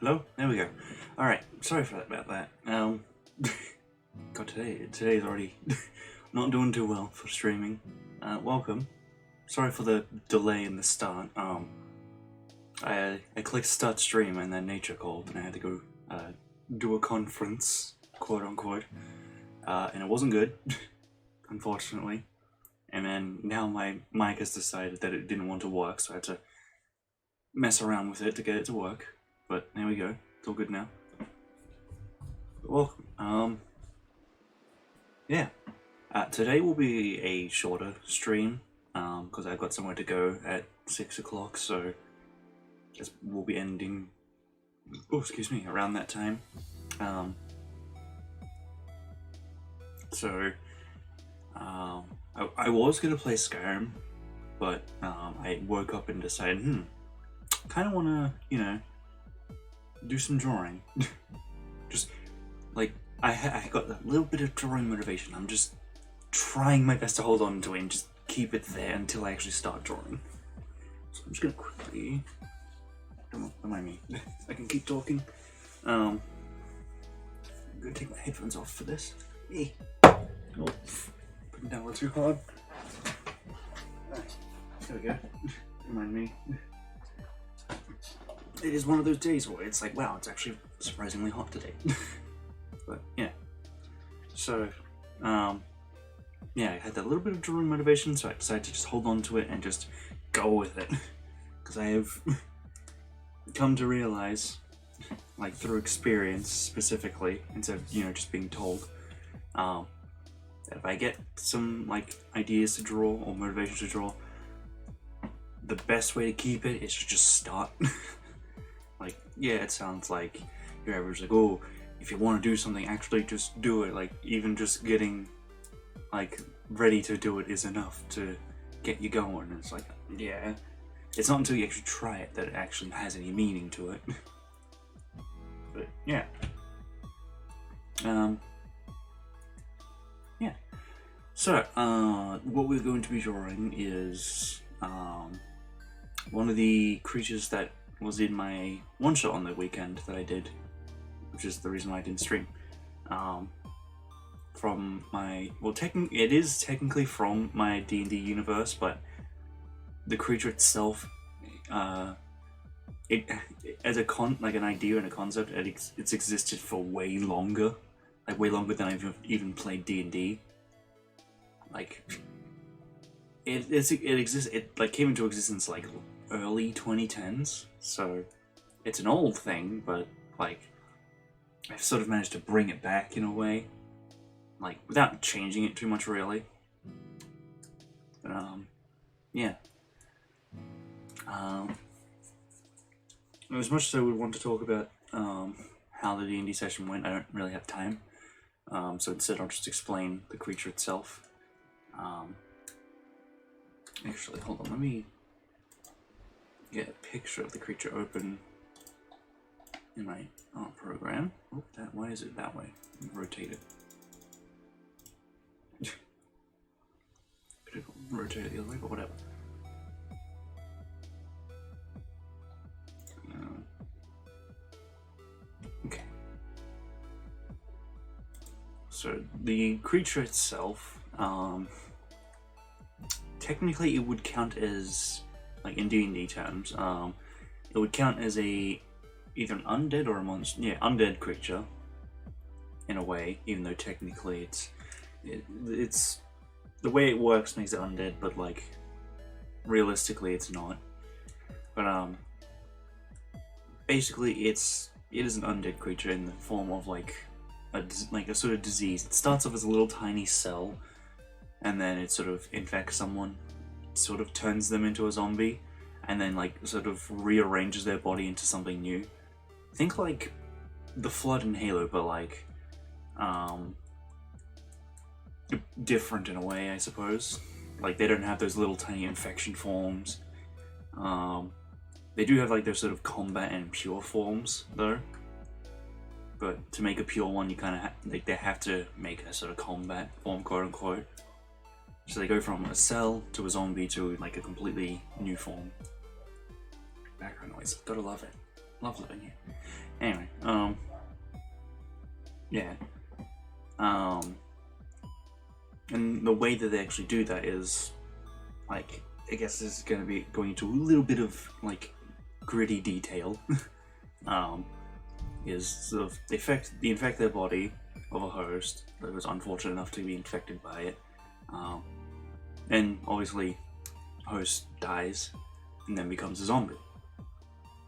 Hello? There we go. Alright, sorry for that about that. God, today's already not doing too well for streaming. Welcome. Sorry for the delay in the start. I clicked start stream and then nature called and I had to go do a conference, quote unquote. And it wasn't good, unfortunately. And then now my mic has decided that it didn't want to work, so I had to mess around with it to get it to work. But there we go, it's all good now. Welcome. Yeah. Today will be a shorter stream, because I've got somewhere to go at 6 o'clock, so we'll be ending, around that time. I was gonna play Skyrim, but I woke up and decided, kind of wanna, do some drawing. Just like I got a little bit of drawing motivation. I'm just trying my best to hold on to it and just keep it there until I actually start drawing. So I'm just gonna quickly, don't mind me, I can keep talking. I'm gonna take my headphones off for this. Hey. Oh, putting down a little too hard. There we go. Don't mind me. It is one of those days where it's like, wow, it's actually surprisingly hot today. But yeah. So, yeah, I had that little bit of drawing motivation, so I decided to just hold on to it and just go with it. Because I have come to realize, like through experience specifically, instead of, just being told, that if I get some like ideas to draw or motivation to draw, the best way to keep it is to just start. Like, yeah, it sounds like your average, like, oh, if you want to do something, actually just do it. Like, even just getting, like, ready to do it is enough to get you going. And it's like, yeah, it's not until you actually try it that it actually has any meaning to it. But, yeah. Yeah. So, what we're going to be drawing is, one of the creatures that was in my one-shot on the weekend that I did, which is the reason why I didn't stream. From my, it is technically from my D&D universe, but the creature itself, it as a an idea and a concept, it's existed for way longer, like way longer than I've even played D&D. Like, it exists. It like came into existence like early 2010s, so it's an old thing, but like I've sort of managed to bring it back in a way, like without changing it too much really. But yeah. As much as I would want to talk about how the D&D session went, I don't really have time. So instead I'll just explain the creature itself. Actually, hold on, let me get a picture of the creature open in my art program. Oh, why is it that way? Rotate it. Could have rotated the other way, but whatever. Okay. So the creature itself, technically it would count as, like in D&D terms, it would count as either an undead or a monster. Yeah, undead creature, in a way, even though technically it's the way it works makes it undead, but like realistically it's not. But basically it is an undead creature in the form of like a sort of disease. It starts off as a little tiny cell, and then it sort of infects someone, sort of turns them into a zombie, and then like sort of rearranges their body into something new. Think like the Flood in Halo, but like different in a way, I suppose. Like they don't have those little tiny infection forms. They do have like their sort of combat and pure forms though. But to make a pure one, you kind of they have to make a sort of combat form, quote unquote. So they go from a cell to a zombie to like a completely new form. Background noise, gotta love it. love living here. Anyway, yeah. And the way that they actually do that is, like, I guess this is going into a little bit of, like, gritty detail. Is sort of they infect their body of a host that was unfortunate enough to be infected by it, and obviously, host dies and then becomes a zombie.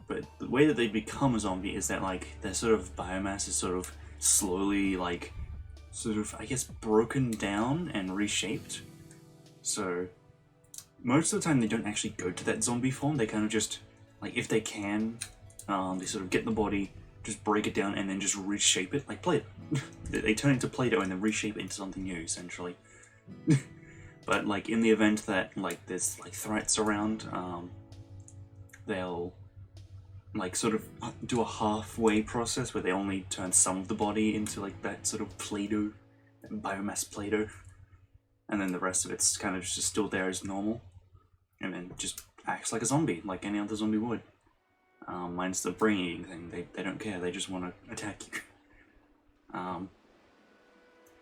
But the way that they become a zombie is that, like, their sort of biomass is sort of slowly, like, sort of, I guess, broken down and reshaped. So most of the time they don't actually go to that zombie form. They kind of just, like, if they can, they sort of get the body, just break it down, and then just reshape it like Play-Doh. They turn into Play-Doh and then reshape it into something new, essentially. But, like, in the event that, like, there's, like, threats around, they'll, like, sort of do a halfway process where they only turn some of the body into, like, that sort of Play-Doh, biomass Play-Doh, and then the rest of it's kind of just still there as normal, and then just acts like a zombie, like any other zombie would. Minus the brain-eating thing. They don't care, they just want to attack you.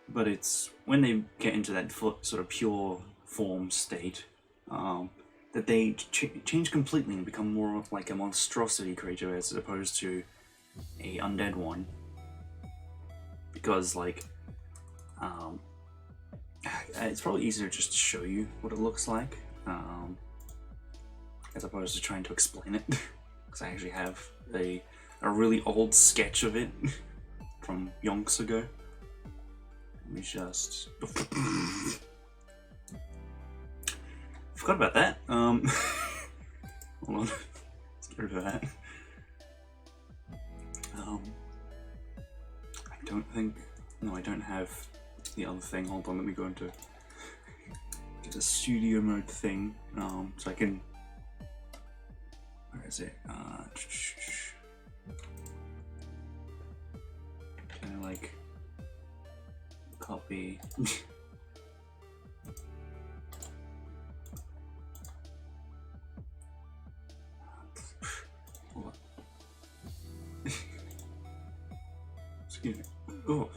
But it's when they get into that sort of pure form state, that they change completely and become more of like a monstrosity creature as opposed to a undead one. Because, like, it's probably easier just to show you what it looks like, as opposed to trying to explain it. Because I actually have a really old sketch of it from yonks ago. Let me just... Forgot about that. Hold on. Let's get rid of that. I don't think... No, I don't have the other thing. Hold on, let me go into... Get a studio mode thing, so I can... Where is it? Can I, like... Copy... Excuse me. Oh,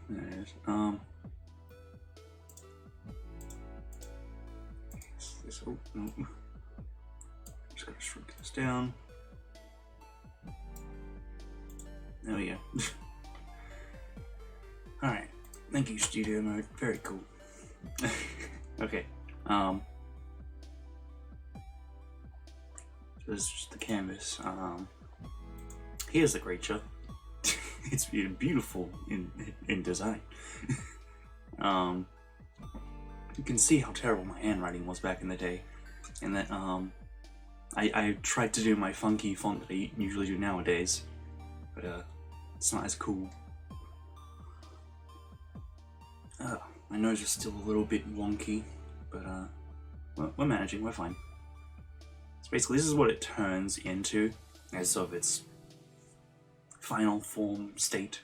there it is. Oh, no. Just gotta shrink this down. There we go. Alright. Thank you, studio mode. Very cool. Okay. So this is just the canvas. Here's the creature. It's beautiful in design. You can see how terrible my handwriting was back in the day, and that I tried to do my funky font that I usually do nowadays, but it's not as cool. My nose is still a little bit wonky, but we're managing, we're fine. So basically this is what it turns into as of its final form state.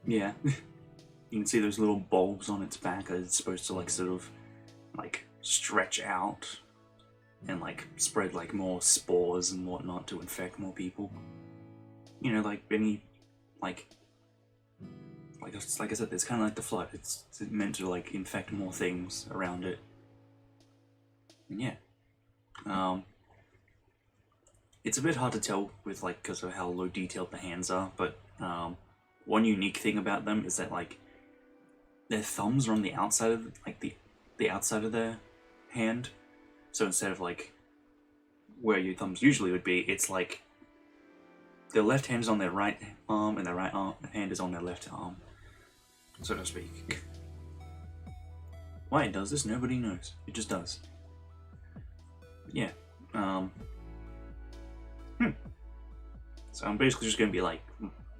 Yeah. You can see those little bulbs on its back that it's supposed to, like, sort of, like, stretch out and, like, spread, like, more spores and whatnot to infect more people. You know, like any, like I said, it's kind of like the flood. It's meant to, like, infect more things around it. And yeah. It's a bit hard to tell with, like, because of how low detailed the hands are, but one unique thing about them is that, like, their thumbs are on the outside of, like, the outside of their hand. So instead of, like, where your thumbs usually would be, it's like their left hand is on their right arm and their right hand is on their left arm, so to speak. Why it does this, nobody knows. It just does. But yeah. So I'm basically just going to be, like,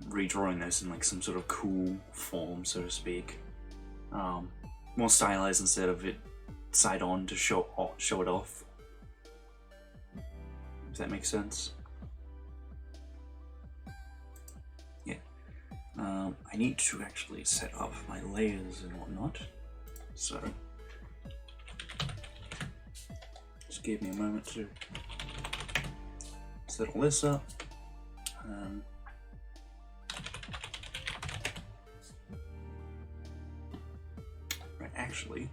redrawing this in, like, some sort of cool form, so to speak. More stylized instead of it side on to show it off. If that makes sense. Yeah. I need to actually set up my layers and whatnot. So just give me a moment to settle this up. Right, actually,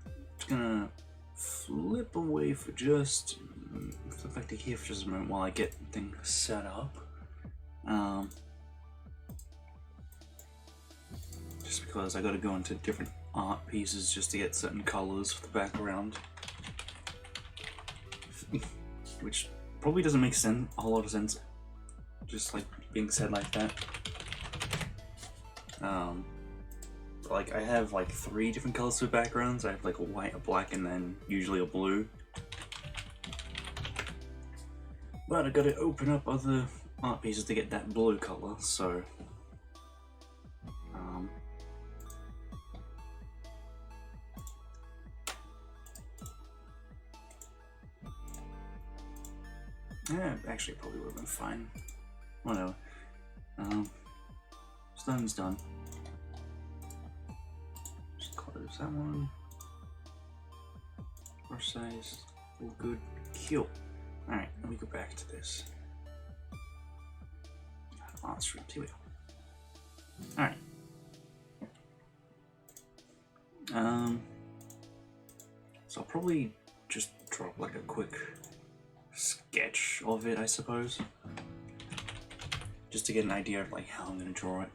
I'm just gonna flip away for just flip back to here for just a moment while I get things set up. Just because I got to go into different art pieces just to get certain colors for the background, which probably doesn't make a whole lot of sense, just like being said like that. Like I have like 3 different colors for backgrounds. I have like a white, a black, and then usually a blue. But I gotta open up other art pieces to get that blue color, so yeah, actually, it probably would have been fine. Whatever. Stone's done. Just close that one. Brush size, all good. Cool. Alright, let me go back to this. Art stream, here we go. Alright. So I'll probably just drop like a quick sketch of it, I suppose, just to get an idea of like how I'm going to draw it.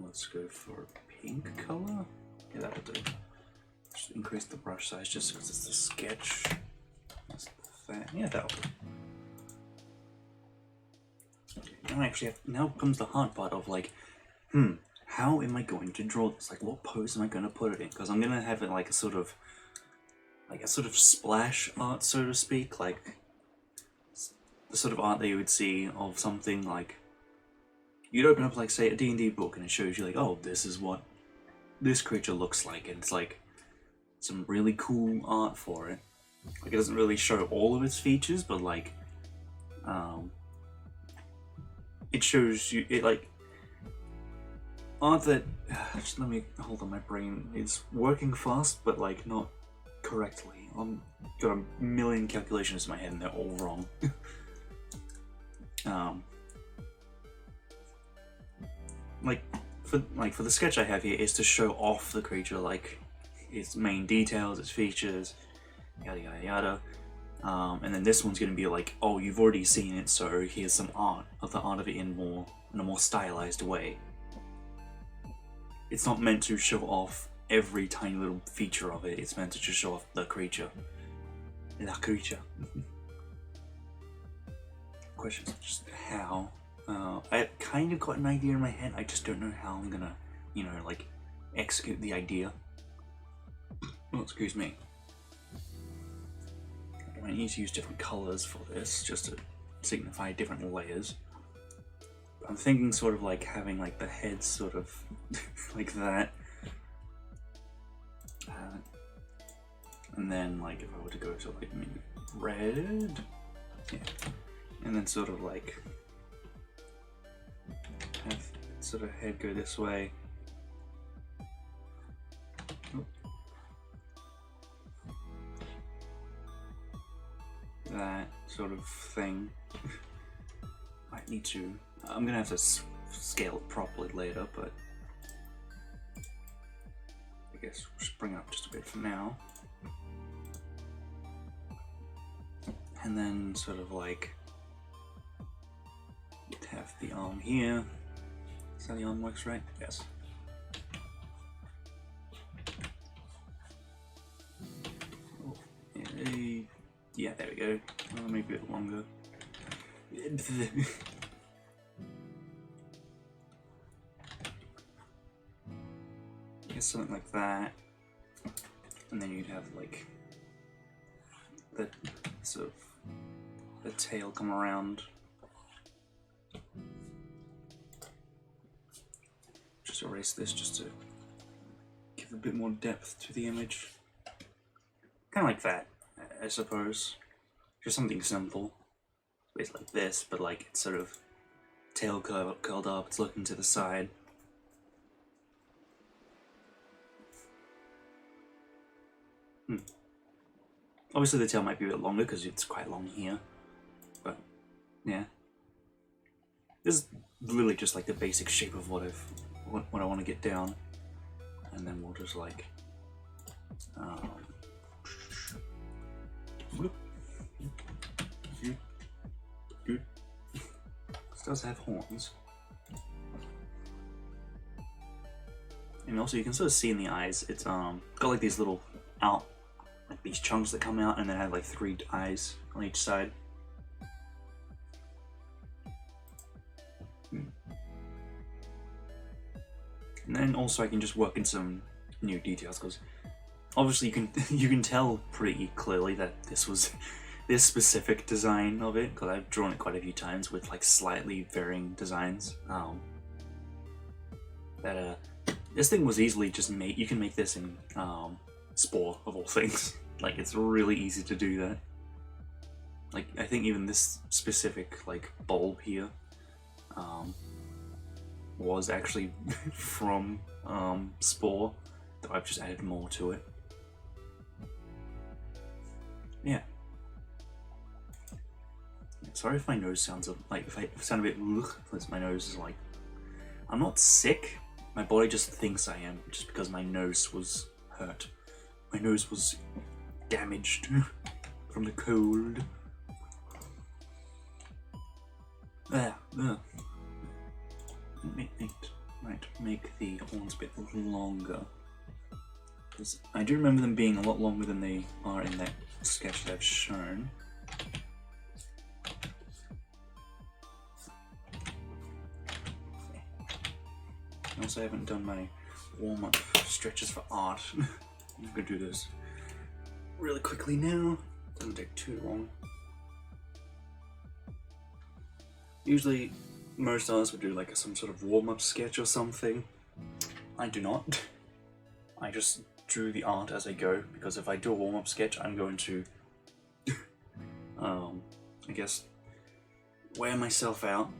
Let's go for pink color. Yeah, that'll do. Just increase the brush size just because it's a sketch. That's that. Yeah, that'll do. Okay, now I actually have, now comes the hard part of like, how am I going to draw this? Like, what pose am I going to put it in? Because I'm going to have it like a sort of splash art, so to speak, like the sort of art that you would see of something like, you'd open up like, say, a D&D book and it shows you like, oh, this is what this creature looks like, and it's like some really cool art for it. Like, it doesn't really show all of its features, but like it shows you it, like art that just let me hold on, my brain is working fast but like not correctly. I've got a million calculations in my head and they're all wrong. For the sketch I have here is to show off the creature, like its main details, its features, yada yada yada. And then this one's gonna be like, oh, you've already seen it, so here's some art of it in a more stylized way. It's not meant to show off every tiny little feature of it, it's meant to just show off the creature. La creature. Question is just how. I kind of got an idea in my head, I just don't know how I'm gonna, you know, like, execute the idea. Oh, excuse me. I need to use different colours for this, just to signify different layers. I'm thinking sort of like having like the head sort of like that. And then like if I were to go to like maybe red, yeah, and then sort of like have sort of head go this way. That sort of thing. Might need to. I'm gonna have to scale it properly later, but I guess we'll just bring it up just a bit for now. And then sort of like have the arm here. Is that the arm works right? Yes. Oh, yeah, there we go. Maybe a bit longer. I guess something like that. And then you'd have like the sort of the tail come around. Just erase this just to give a bit more depth to the image. Kind of like that, I suppose. Just something simple. It's like this, but like it's sort of tail curled up, it's looking to the side. Obviously the tail might be a bit longer because it's quite long here. Yeah. This is literally just like the basic shape of what I want to get down, and then we'll just like this does have horns, and also you can sort of see in the eyes. It's got like these little like these chunks that come out, and then have like 3 eyes on each side. And then also I can just work in some new details, because obviously you can tell pretty clearly that this was this specific design of it, because I've drawn it quite a few times with like slightly varying designs. This thing was easily just made. You can make this in Spore of all things. Like, it's really easy to do that. Like, I think even this specific like bulb here was actually from Spore, though I've just added more to it. Yeah. Sorry if my nose sounds like, if I sound a bit ugh, because my nose is like, I'm not sick, my body just thinks I am, just because my nose was hurt. My nose was damaged from the cold. There. Might make the horns a bit longer, because I do remember them being a lot longer than they are in that sketch that I've shown. Also, I haven't done my warm-up stretches for art. I'm gonna do this really quickly now. Doesn't take too long. Usually, most artists would do like some sort of warm-up sketch or something. I do not. I just drew the art as I go, because if I do a warm-up sketch, I'm going to, I guess, wear myself out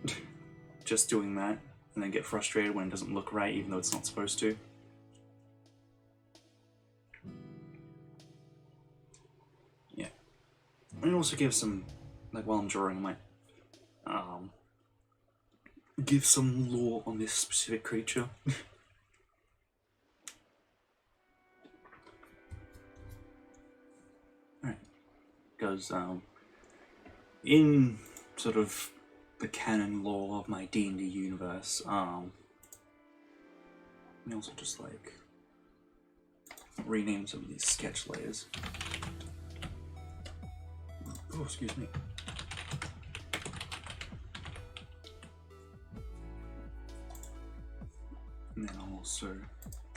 just doing that, and then get frustrated when it doesn't look right, even though it's not supposed to. Yeah. And also give some, like while I'm drawing, I might give some lore on this specific creature. Alright. Because in sort of the canon lore of my D&D universe, we also just like rename some of these sketch layers. Oh, excuse me. And then I'll also,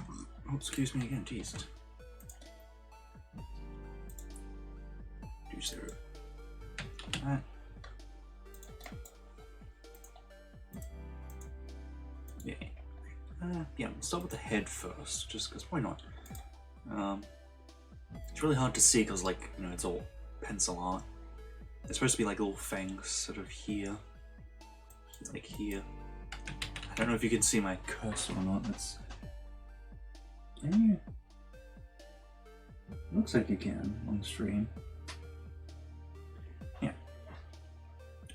oh, excuse me again, jeez. Do 0. That. Yeah. Yeah, let's start with the head first, just because why not? It's really hard to see because, like, you know, it's all pencil art. It's supposed to be like little fangs sort of here, like here. I don't know if you can see my cursor or not. It's, can you? Looks like you can on the stream. Yeah.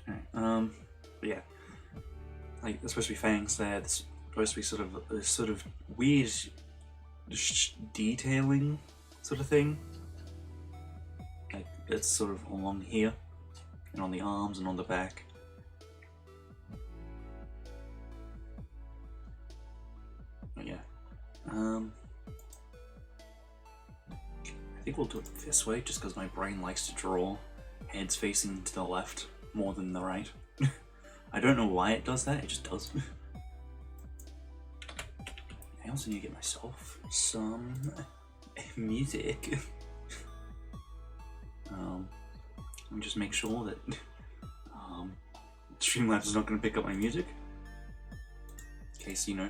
Alright. But yeah, like there's supposed to be fangs there. There's supposed to be sort of this sort of weird detailing sort of thing. Like it's sort of along here, and on the arms and on the back. But yeah, I think we'll do it this way, just because my brain likes to draw heads facing to the left more than the right. I don't know why it does that, it just does. I also need to get myself some music. Let me just make sure that Streamlabs is not going to pick up my music. In case, you know,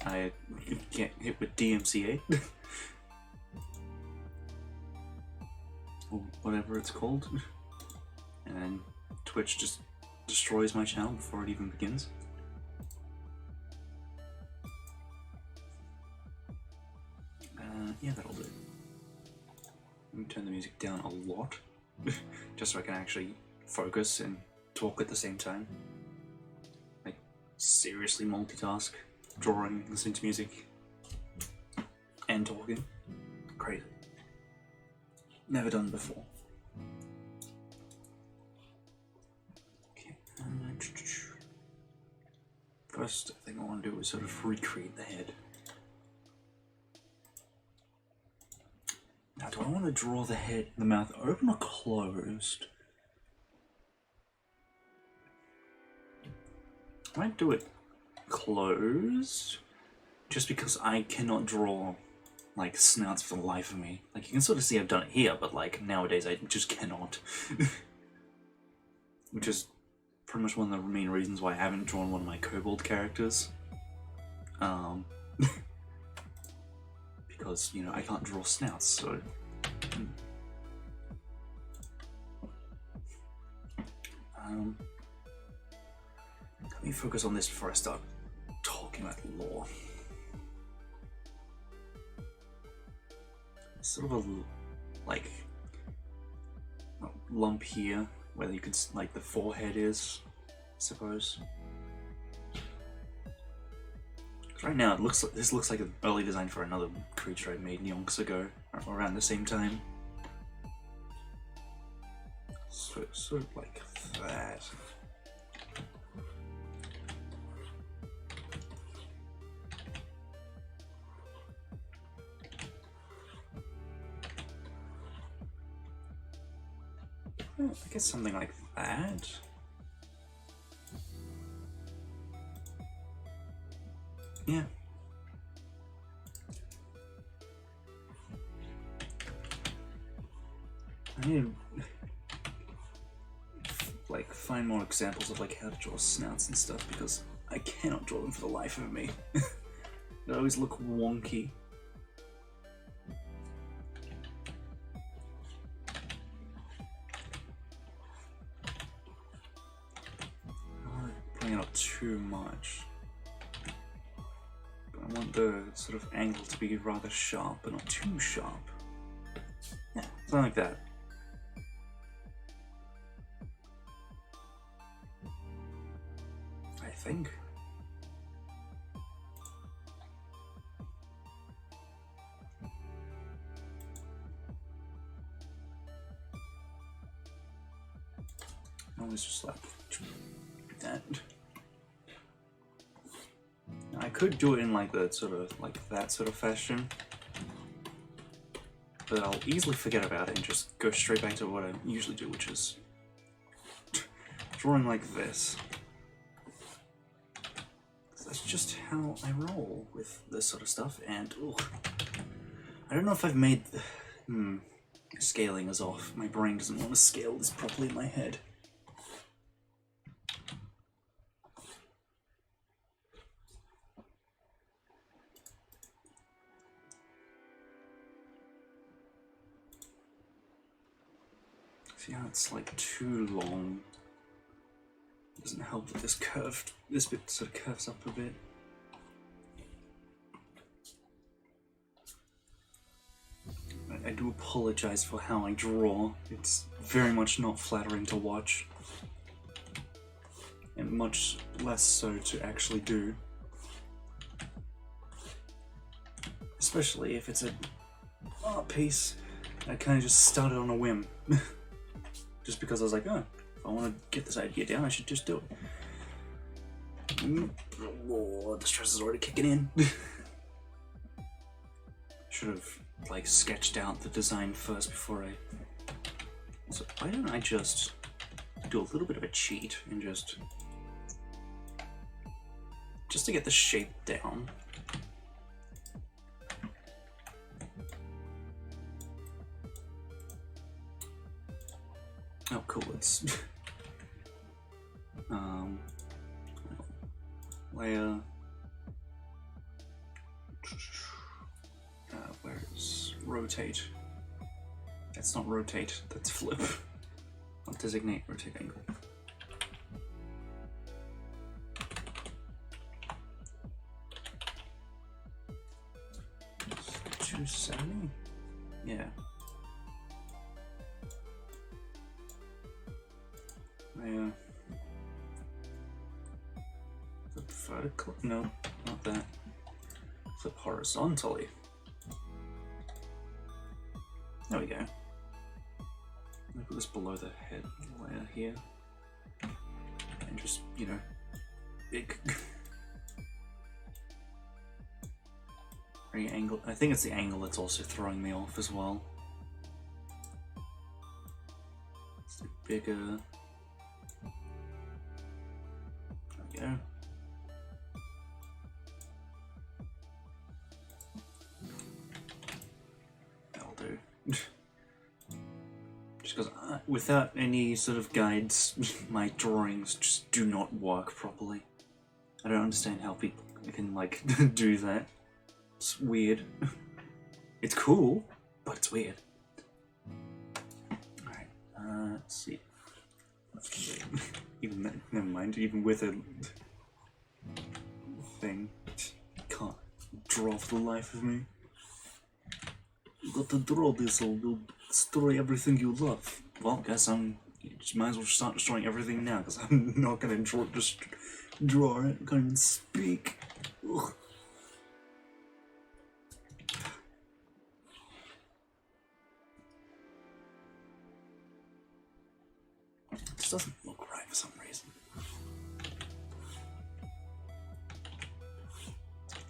I get hit with DMCA. Or whatever it's called. And then Twitch just destroys my channel before it even begins. Yeah, that'll do. Let me turn the music down a lot, just so I can actually focus and talk at the same time. Like, seriously multitask. Drawing, listening to music, and talking. Crazy. Never done before. Okay. First thing I want to do is sort of recreate the head. Now, do I want to draw the head, the mouth open or closed? I might do it closed, just because I cannot draw like snouts for the life of me. Like, you can sort of see I've done it here, but like nowadays I just cannot. Which is pretty much one of the main reasons why I haven't drawn one of my kobold characters. Because, you know, I can't draw snouts, so... let me focus on this before I start talking about lore. Sort of a, like, a lump here, where you could, like, the forehead is, I suppose. Right now, it looks like, this looks like an early design for another creature I made yonks ago, around the same time. So, sort of like that. I guess something like that. Yeah. I need to like find more examples of like how to draw snouts and stuff, because I cannot draw them for the life of me. They always look wonky. Putting it up too much. But I want the sort of angle to be rather sharp, but not too sharp. Yeah, something like that. I think. Always just like that. I could do it in like the sort of like that sort of fashion, but I'll easily forget about it and just go straight back to what I usually do, which is drawing like this. That's just how I roll with this sort of stuff, and ooh, I don't know if I've made scaling is off. My brain doesn't want to scale this properly in my head. See how it's like too long. Doesn't help that this curved, this bit sort of curves up a bit. I do apologize for how I draw. It's very much not flattering to watch, and much less so to actually do. Especially if it's a art piece I kind of just started on a whim. Just because I was like, oh, if I want to get this idea down, I should just do it. Oh, the stress is already kicking in. Should have, like, sketched out the design first before I... So why don't I just do a little bit of a cheat and just to get the shape down. Oh, cool, it's layer, where's rotate? That's not rotate, that's flip. I'll designate rotate angle. It's 270? Yeah. Flip vertical? No, not that. Flip horizontally. There we go. Let me put this below the head layer here. And just, you know, big. Very angle. I think it's the angle that's also throwing me off as well. It's bigger. There we go. That'll do. Just because without any sort of guides, my drawings just do not work properly. I don't understand how people can, like, do that. It's weird. It's cool, but it's weird. Alright, let's see. Even that, never mind, even with a thing, can't draw for the life of me. You got to draw this or you'll destroy everything you love. Well, guess you just might as well start destroying everything now, because I'm not gonna draw it, I can't even speak. Ugh. This doesn't look right for some reason.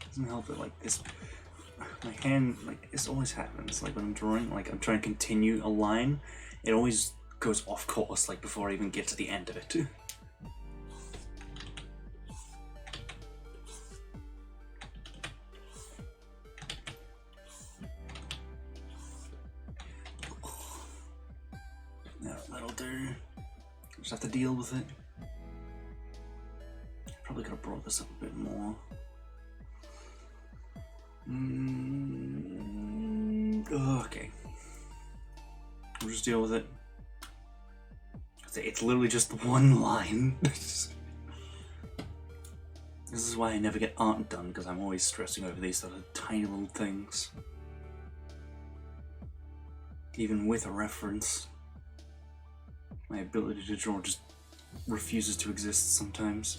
Doesn't help that, like, this, my hand, like, this always happens, like, when I'm drawing, like, I'm trying to continue a line, it always goes off course, like, before I even get to the end of it. No, that'll do. Just have to deal with it. Probably could have brought this up a bit more. Okay. We'll just deal with it. It's literally just one line. This is why I never get art done, because I'm always stressing over these sort of tiny little things. Even with a reference, my ability to draw just refuses to exist sometimes.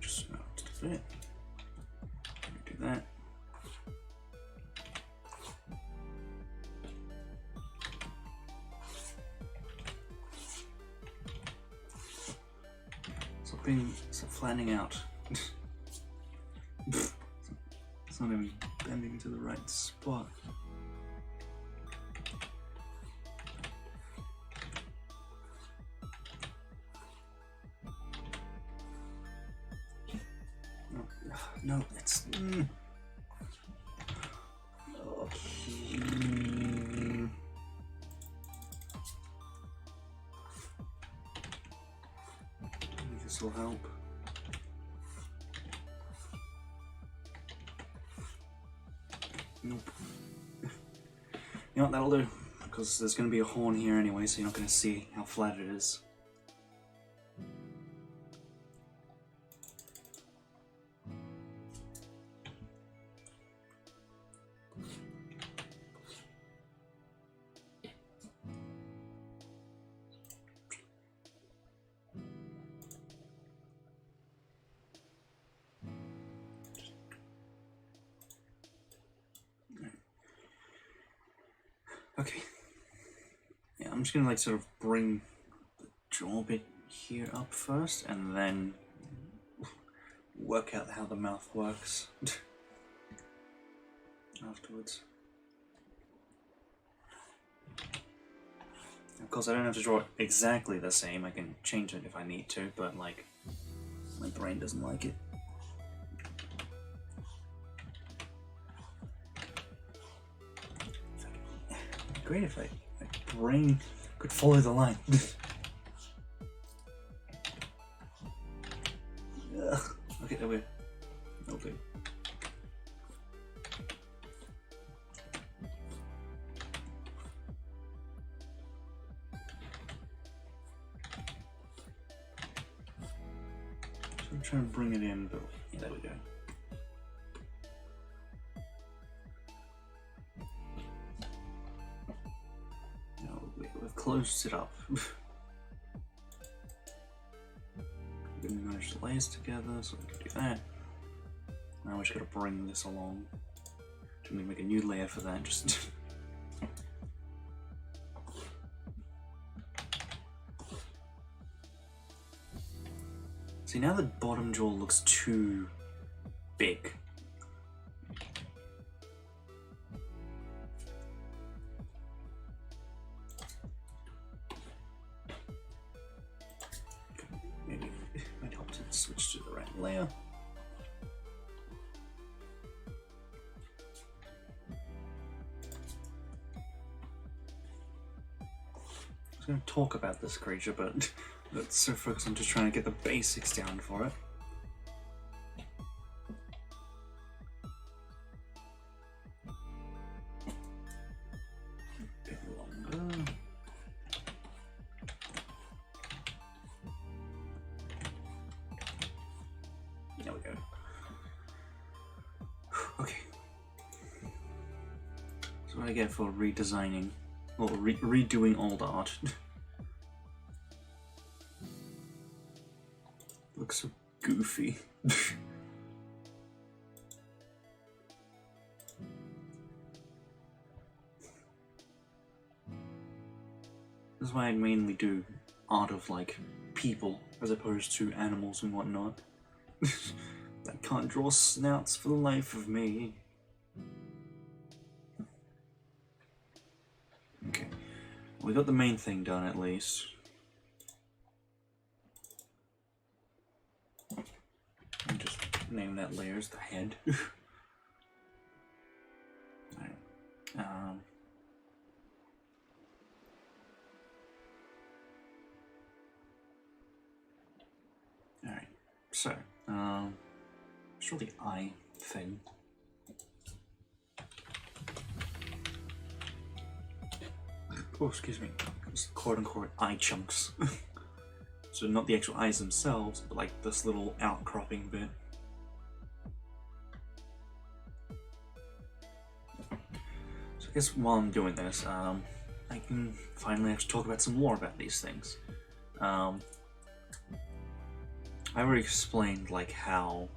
Just fit. Do that. Stop flattening out. It's not even bending to the right spot. No, it's... Okay. Maybe this will help. Nope. You know what, that'll do. Because there's going to be a horn here anyway, so you're not going to see how flat it is. Okay. Yeah, I'm just gonna like sort of bring the jaw bit here up first, and then work out how the mouth works afterwards. Of course, I don't have to draw it exactly the same. I can change it if I need to, but like, my brain doesn't like it. Great if my brain could follow the line. Okay, there we go. That'll do. So I'm trying to bring it in, but yeah, there we go. close it up. We can merge the layers together, so we can do that. Now we just gotta bring this along. I'm gonna make a new layer for that, just... See, now the bottom jaw looks too big. Maybe it might help to switch to the right layer. I was going to talk about this creature, but let's so focus on just trying to get the basics down for it. A bit longer. There we go. Okay. So what do I get for redesigning, or redoing old art? Looks so goofy. This is why I mainly do art of like people as opposed to animals and whatnot. I can't draw snouts for the life of me. Okay, we got the main thing done at least. And just name that layer as the head. Alright. Alright, so, let's draw the eye thing. Oh, excuse me. It's quote-unquote eye chunks. So not the actual eyes themselves, but like this little outcropping bit. So I guess while I'm doing this, I can finally actually talk about some more about these things. I already explained like how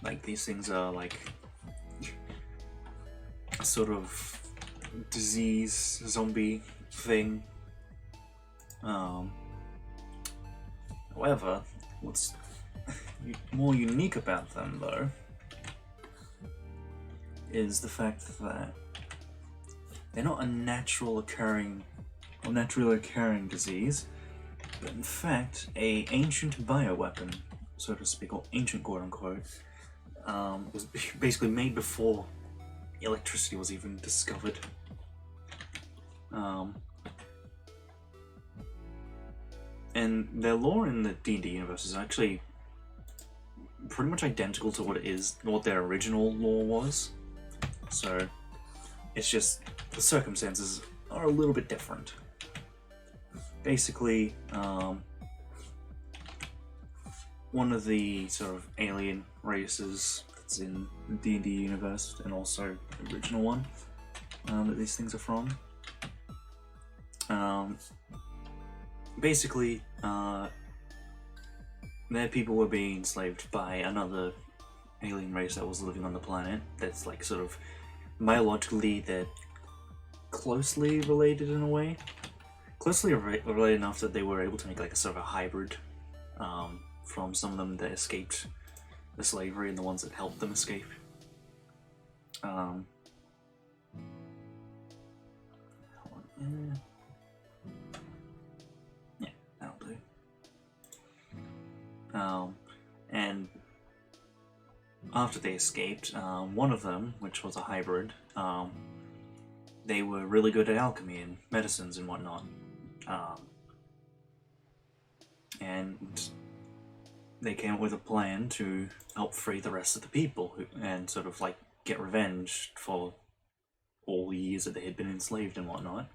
like these things are like a sort of disease zombie thing. However, what's more unique about them though is the fact that they're not a naturally occurring disease, but in fact a ancient bioweapon, so to speak, or ancient quote unquote, was basically made before electricity was even discovered. And their lore in the D&D universe is actually pretty much identical to what their original lore was. So it's just the circumstances are a little bit different. Basically, one of the sort of alien races that's in the D&D universe, and also the original one that these things are from. Basically, their people were being enslaved by another alien race that was living on the planet. That's like sort of biologically they're closely related in a way. Closely related enough that they were able to make like a sort of a hybrid from some of them that escaped the slavery and the ones that helped them escape. Yeah, that'll do. And after they escaped, one of them, which was a hybrid, they were really good at alchemy and medicines and whatnot. And they came up with a plan to help free the rest of the people and sort of like get revenge for all the years that they had been enslaved and whatnot.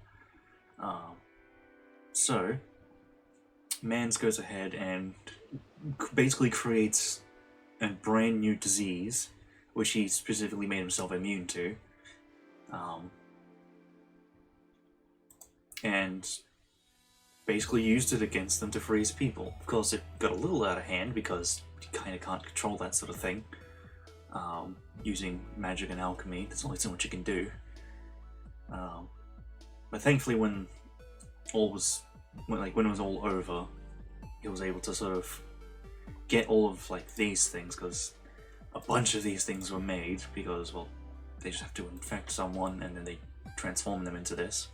So Mans goes ahead and basically creates a brand new disease, which he specifically made himself immune to. and basically used it against them to free his people. Of course, it got a little out of hand because you kind of can't control that sort of thing. Using magic and alchemy, there's only so much you can do. But thankfully, when it was all over, he was able to sort of get all of like these things, because a bunch of these things were made because, well, they just have to infect someone and then they transform them into this.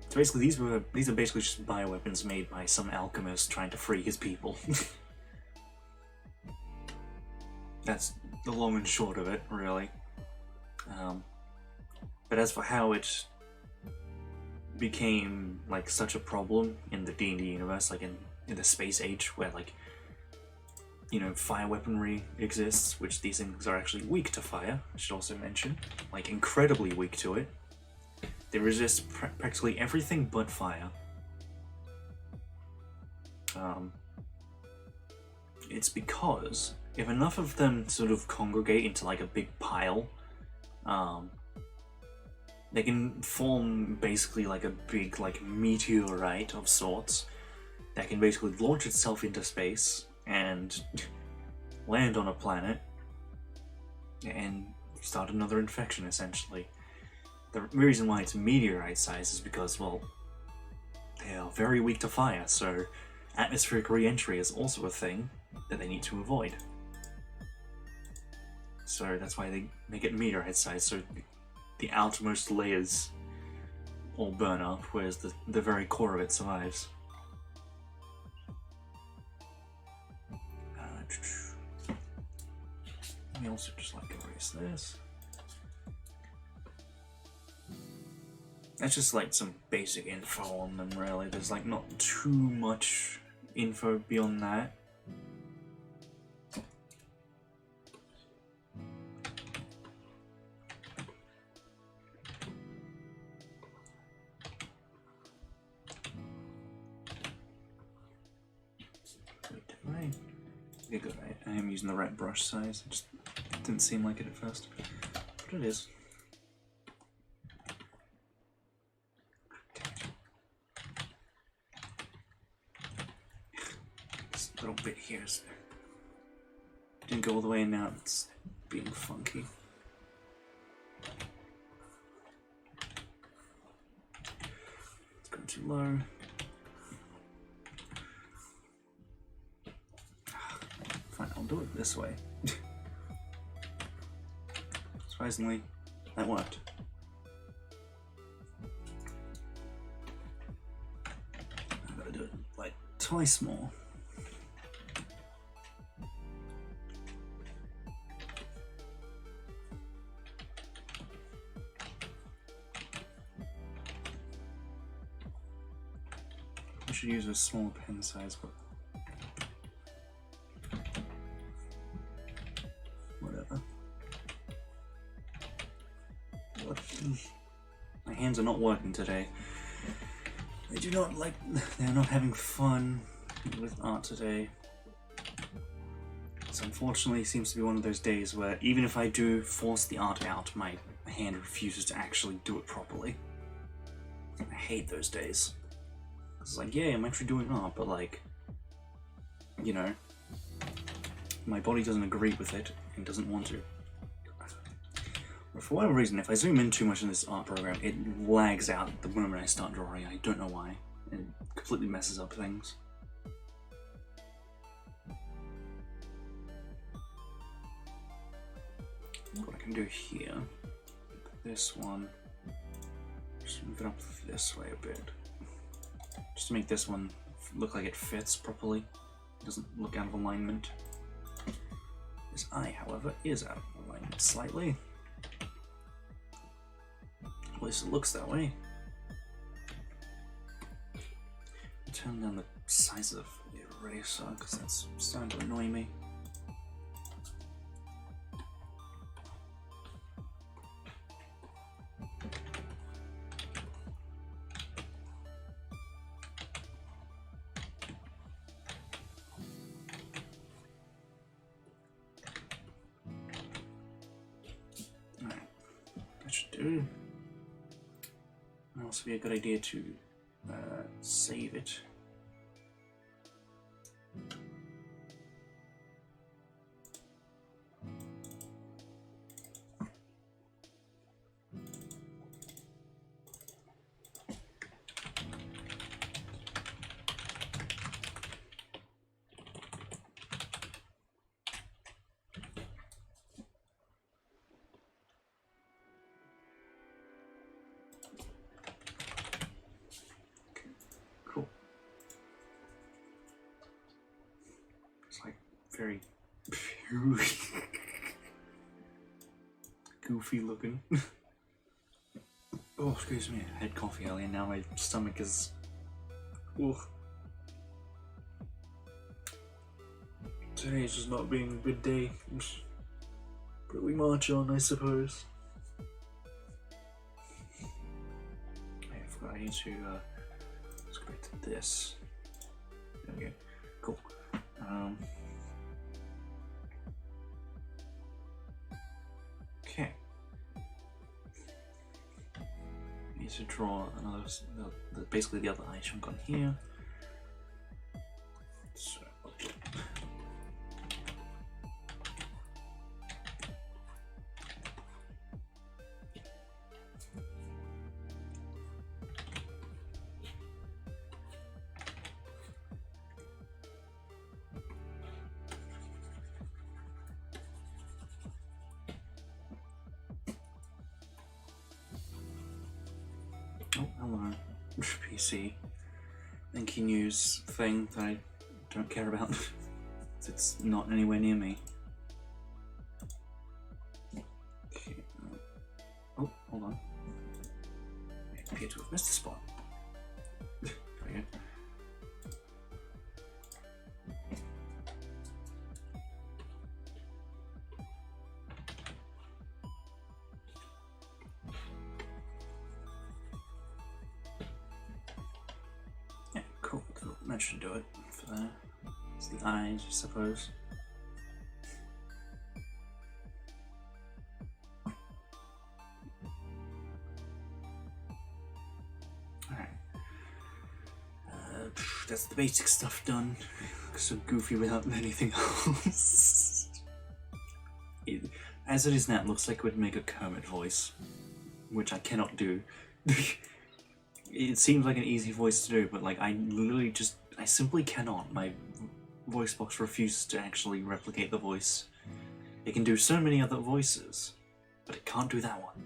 So basically, these are basically just bioweapons made by some alchemist trying to free his people. That's the long and short of it, really. But as for how it became like such a problem in the D&D universe, like in the space age, where like, you know, fire weaponry exists, which these things are actually weak to fire, I should also mention, like incredibly weak to it. They resist practically everything but fire. It's because if enough of them sort of congregate into like a big pile, they can form basically like a big like meteorite of sorts that can basically launch itself into space and land on a planet and start another infection, essentially. The reason why it's meteorite size is because, well, they are very weak to fire, so atmospheric re-entry is also a thing that they need to avoid. So that's why they make it meteorite size, so the outermost layers all burn up, whereas the very core of it survives. Let me also just like erase this. That's just like some basic info on them, really. There's like not too much info beyond that. Okay, good. I am using the right brush size. It just didn't seem like it at first, but it is. This little bit here didn't go all the way in, now it's being funky. It's going too low. Fine, I'll do it this way. Surprisingly, that worked. I've got to do it like twice more. I should use a smaller pen size, but whatever. My hands are not working today. They're not having fun with art today. So unfortunately, it seems to be one of those days where even if I do force the art out, my hand refuses to actually do it properly. I hate those days. It's like, yeah, I'm actually doing art, but like, you know, my body doesn't agree with it and doesn't want to. But for whatever reason, if I zoom in too much in this art program, it lags out the moment I start drawing. I don't know why. It completely messes up things. What I can do here, this one, just move it up this way a bit. Just to make this one look like it fits properly. It doesn't look out of alignment. This eye, however, is out of alignment slightly. At least it looks that way. Turn down the size of the eraser because that's starting to annoy me. Alright, that should do. It'd also be a good idea to save it. Cool. It's like very goofy looking. Oh, excuse me, I had coffee earlier, now my stomach is... Ugh. Today's just not being a good day, but we march on, I suppose. I forgot I need to, let's go back to this. There we go, cool. Okay. Need to draw another, basically the other eye chunk on here. So, oh, hello, PC. Thinking news thing that I don't care about. It's not anywhere near me. Okay. Oh, hold on. I appear to have missed a spot. There we go. Yeah, cool. That should do it for that. It's the eyes, I suppose. Alright. That's the basic stuff done. Looks so goofy without anything else. As it is now, it looks like it would make a Kermit voice, which I cannot do. It seems like an easy voice to do, but like I simply cannot. My voice box refuses to actually replicate the voice. It can do so many other voices, but it can't do that one.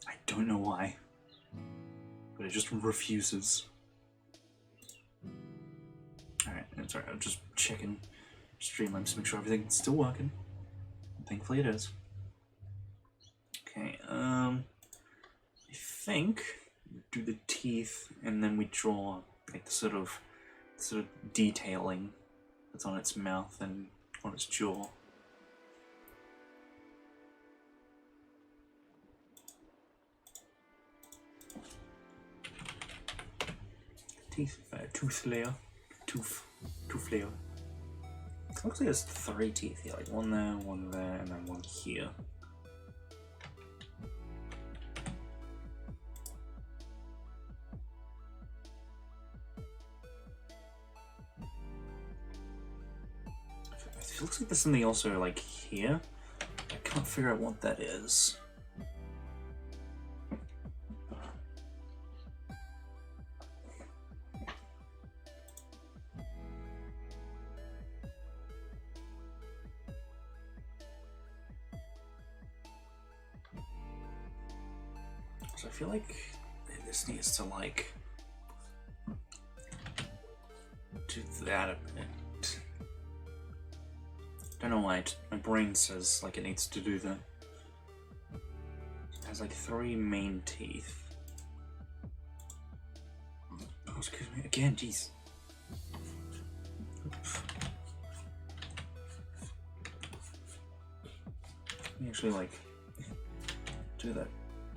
I don't know why, but it just refuses. Alright, I'm sorry, I'm just checking Streamlabs to make sure everything's still working. Thankfully it is. Okay, I think we do the teeth and then we draw like the sort of detailing that's on its mouth and on its jaw. Teeth, tooth layer. It looks like there's 3 teeth here, like one there, and then one here. It looks like there's something also like here. I can't figure out what that is. So I feel like this needs to like do that a bit. Don't know why my brain says like it needs to do that. It has like 3 main teeth. Oh, excuse me again, jeez. Let me actually like do that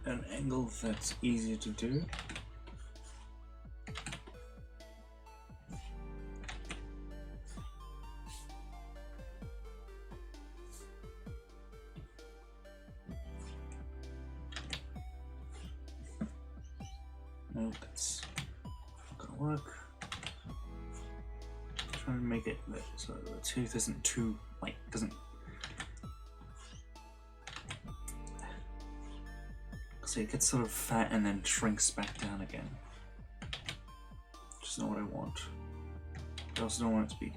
at an angle that's easier to do. Nope, that's not gonna work. Trying to make it so the tooth isn't too, like, doesn't. See, it gets sort of fat and then shrinks back down again. Which is not what I want. I also don't want it to be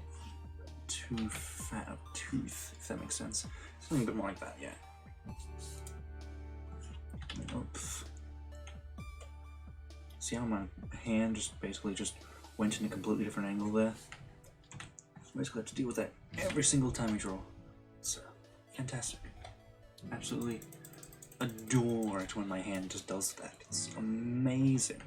too fat of tooth, if that makes sense. Something a bit more like that, yeah. Oops. See how my hand just basically just went in a completely different angle there? I basically have to deal with that every single time I draw. It's fantastic. Absolutely adore it when my hand just does that. It's amazing.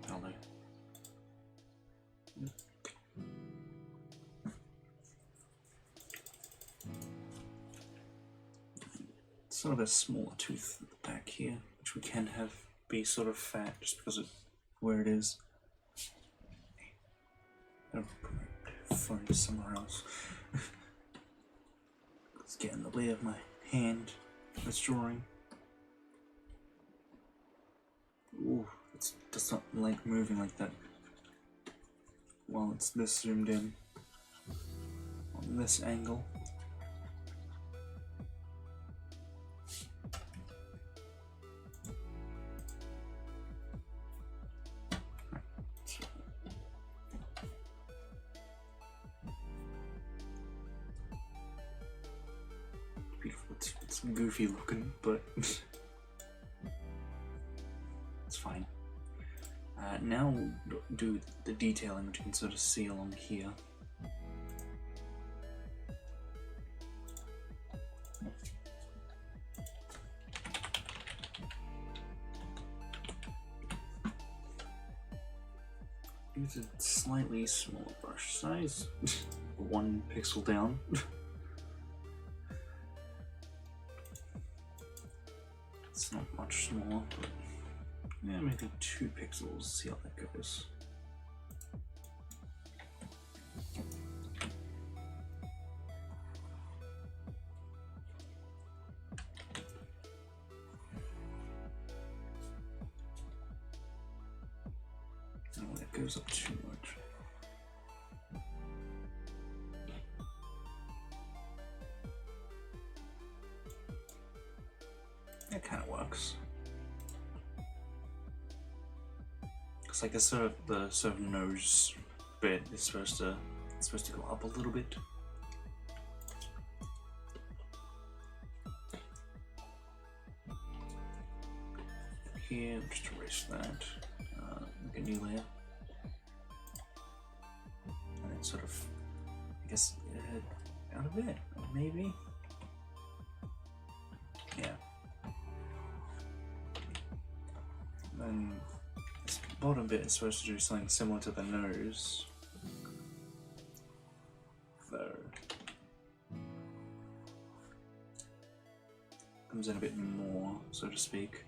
I'll do. Sort of a smaller tooth at the back here, which we can have be sort of fat just because of where it is. I'll put my phone somewhere else. It's getting in the way of my hand that's drawing. Ooh, it does not like moving like that while it's this zoomed in on this angle. Beautiful. It's goofy looking, but it's fine. Now we'll do the detailing, which you can sort of see along here. Use a slightly smaller brush size, 1 pixel down. It's not much smaller, but yeah, maybe 2 pixels, see how that goes. Oh, that goes up too much. That kind of works. Looks like the sort of nose bit is supposed to go up a little bit. Here, just erase that. Make a new layer, and then sort of, I guess, out of it, maybe. Yeah. Then this bottom bit is supposed to do something similar to the nose, though. Comes in a bit more, so to speak.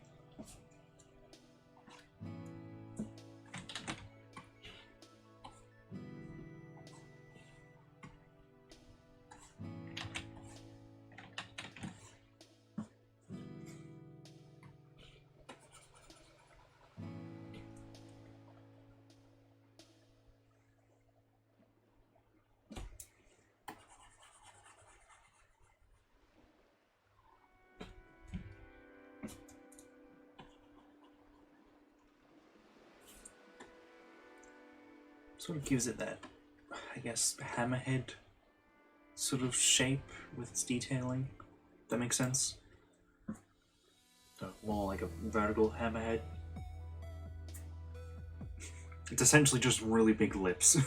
Sort of gives it that, I guess, hammerhead sort of shape with its detailing. That makes sense? So more like a vertical hammerhead. It's essentially just really big lips.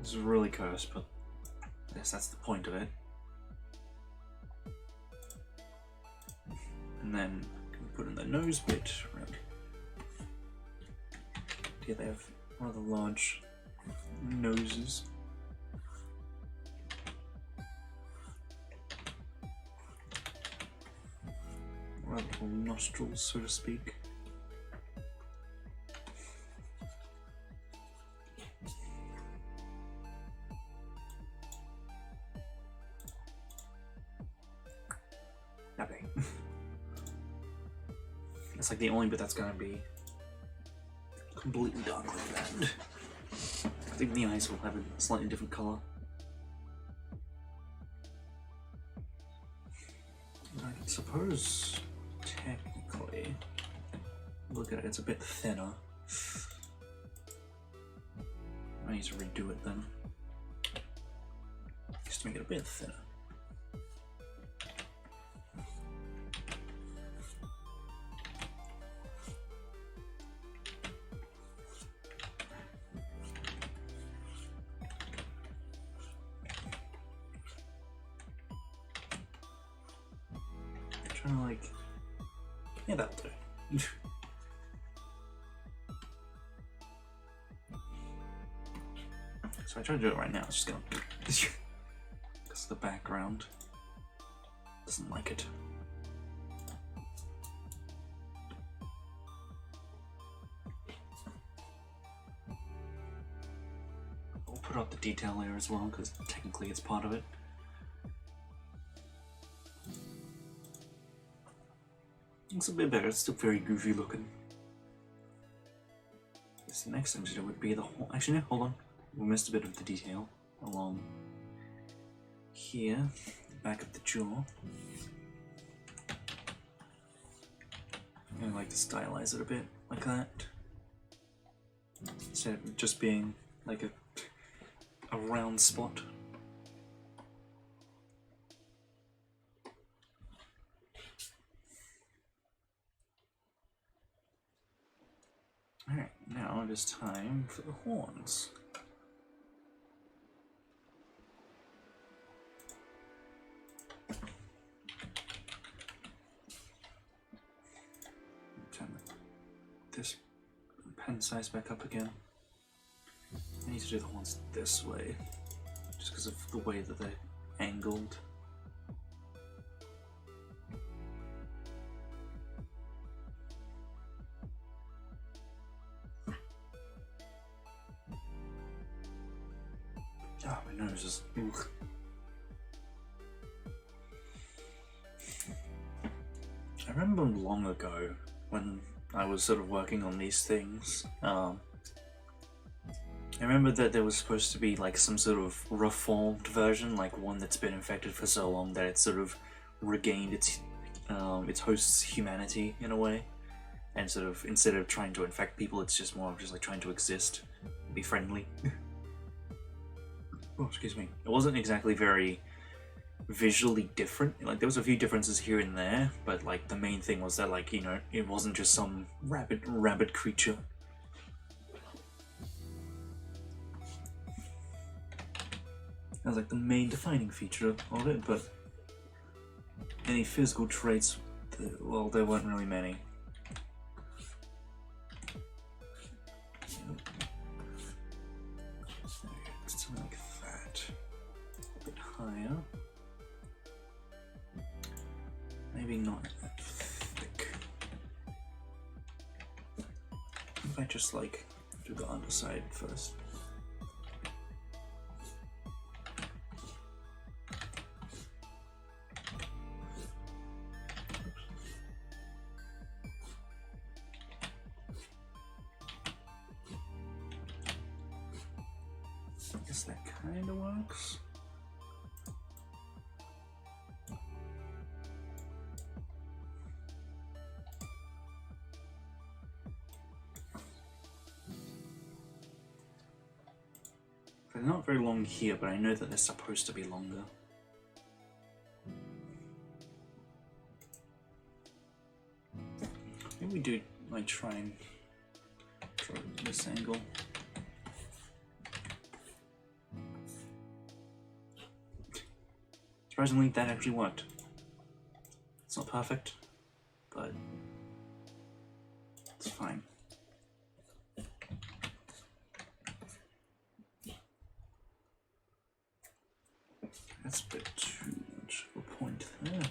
It's really cursed, but I guess that's the point of it. And then put in the nose bit around here. They have rather large noses. Rather little nostrils, so to speak. It's like the only bit that's gonna be completely dark like that. I think the eyes will have a slightly different color. I suppose, technically, look at it, it's a bit thinner. I need to redo it then, just to make it a bit thinner. Trying to like, yeah, that'll do. So I try to do it right now, it's just gonna because the background doesn't like it. I'll put out the detail layer as well, because technically it's part of it. Looks a bit better, it's still very goofy looking. I guess the next thing to do would be the whole. Actually, no, hold on. We missed a bit of the detail along here, the back of the jaw. I like to stylize it a bit like that, instead of just being like a round spot. Alright, now it is time for the horns. Turn this pen size back up again. I need to do the horns this way, just because of the way that they're angled. Oh, my nose is. Ugh. I remember long ago when I was sort of working on these things. I remember that there was supposed to be like some sort of reformed version, like one that's been infected for so long that it's sort of regained its host's humanity in a way, and sort of instead of trying to infect people, it's just more of just like trying to exist, be friendly. Oh, excuse me. It wasn't exactly very visually different. Like, there was a few differences here and there, but like the main thing was that, like, you know, it wasn't just some rabid creature. That was like the main defining feature of it, but any physical traits, well, there weren't really many. Something like that. A bit higher. Maybe not that thick. If I just like do the underside first. I guess that kind of works. They're not very long here, but I know that they're supposed to be longer. Maybe we do like try and draw this angle. Surprisingly, that actually worked. It's not perfect, but it's fine. That's a bit too much of a point there.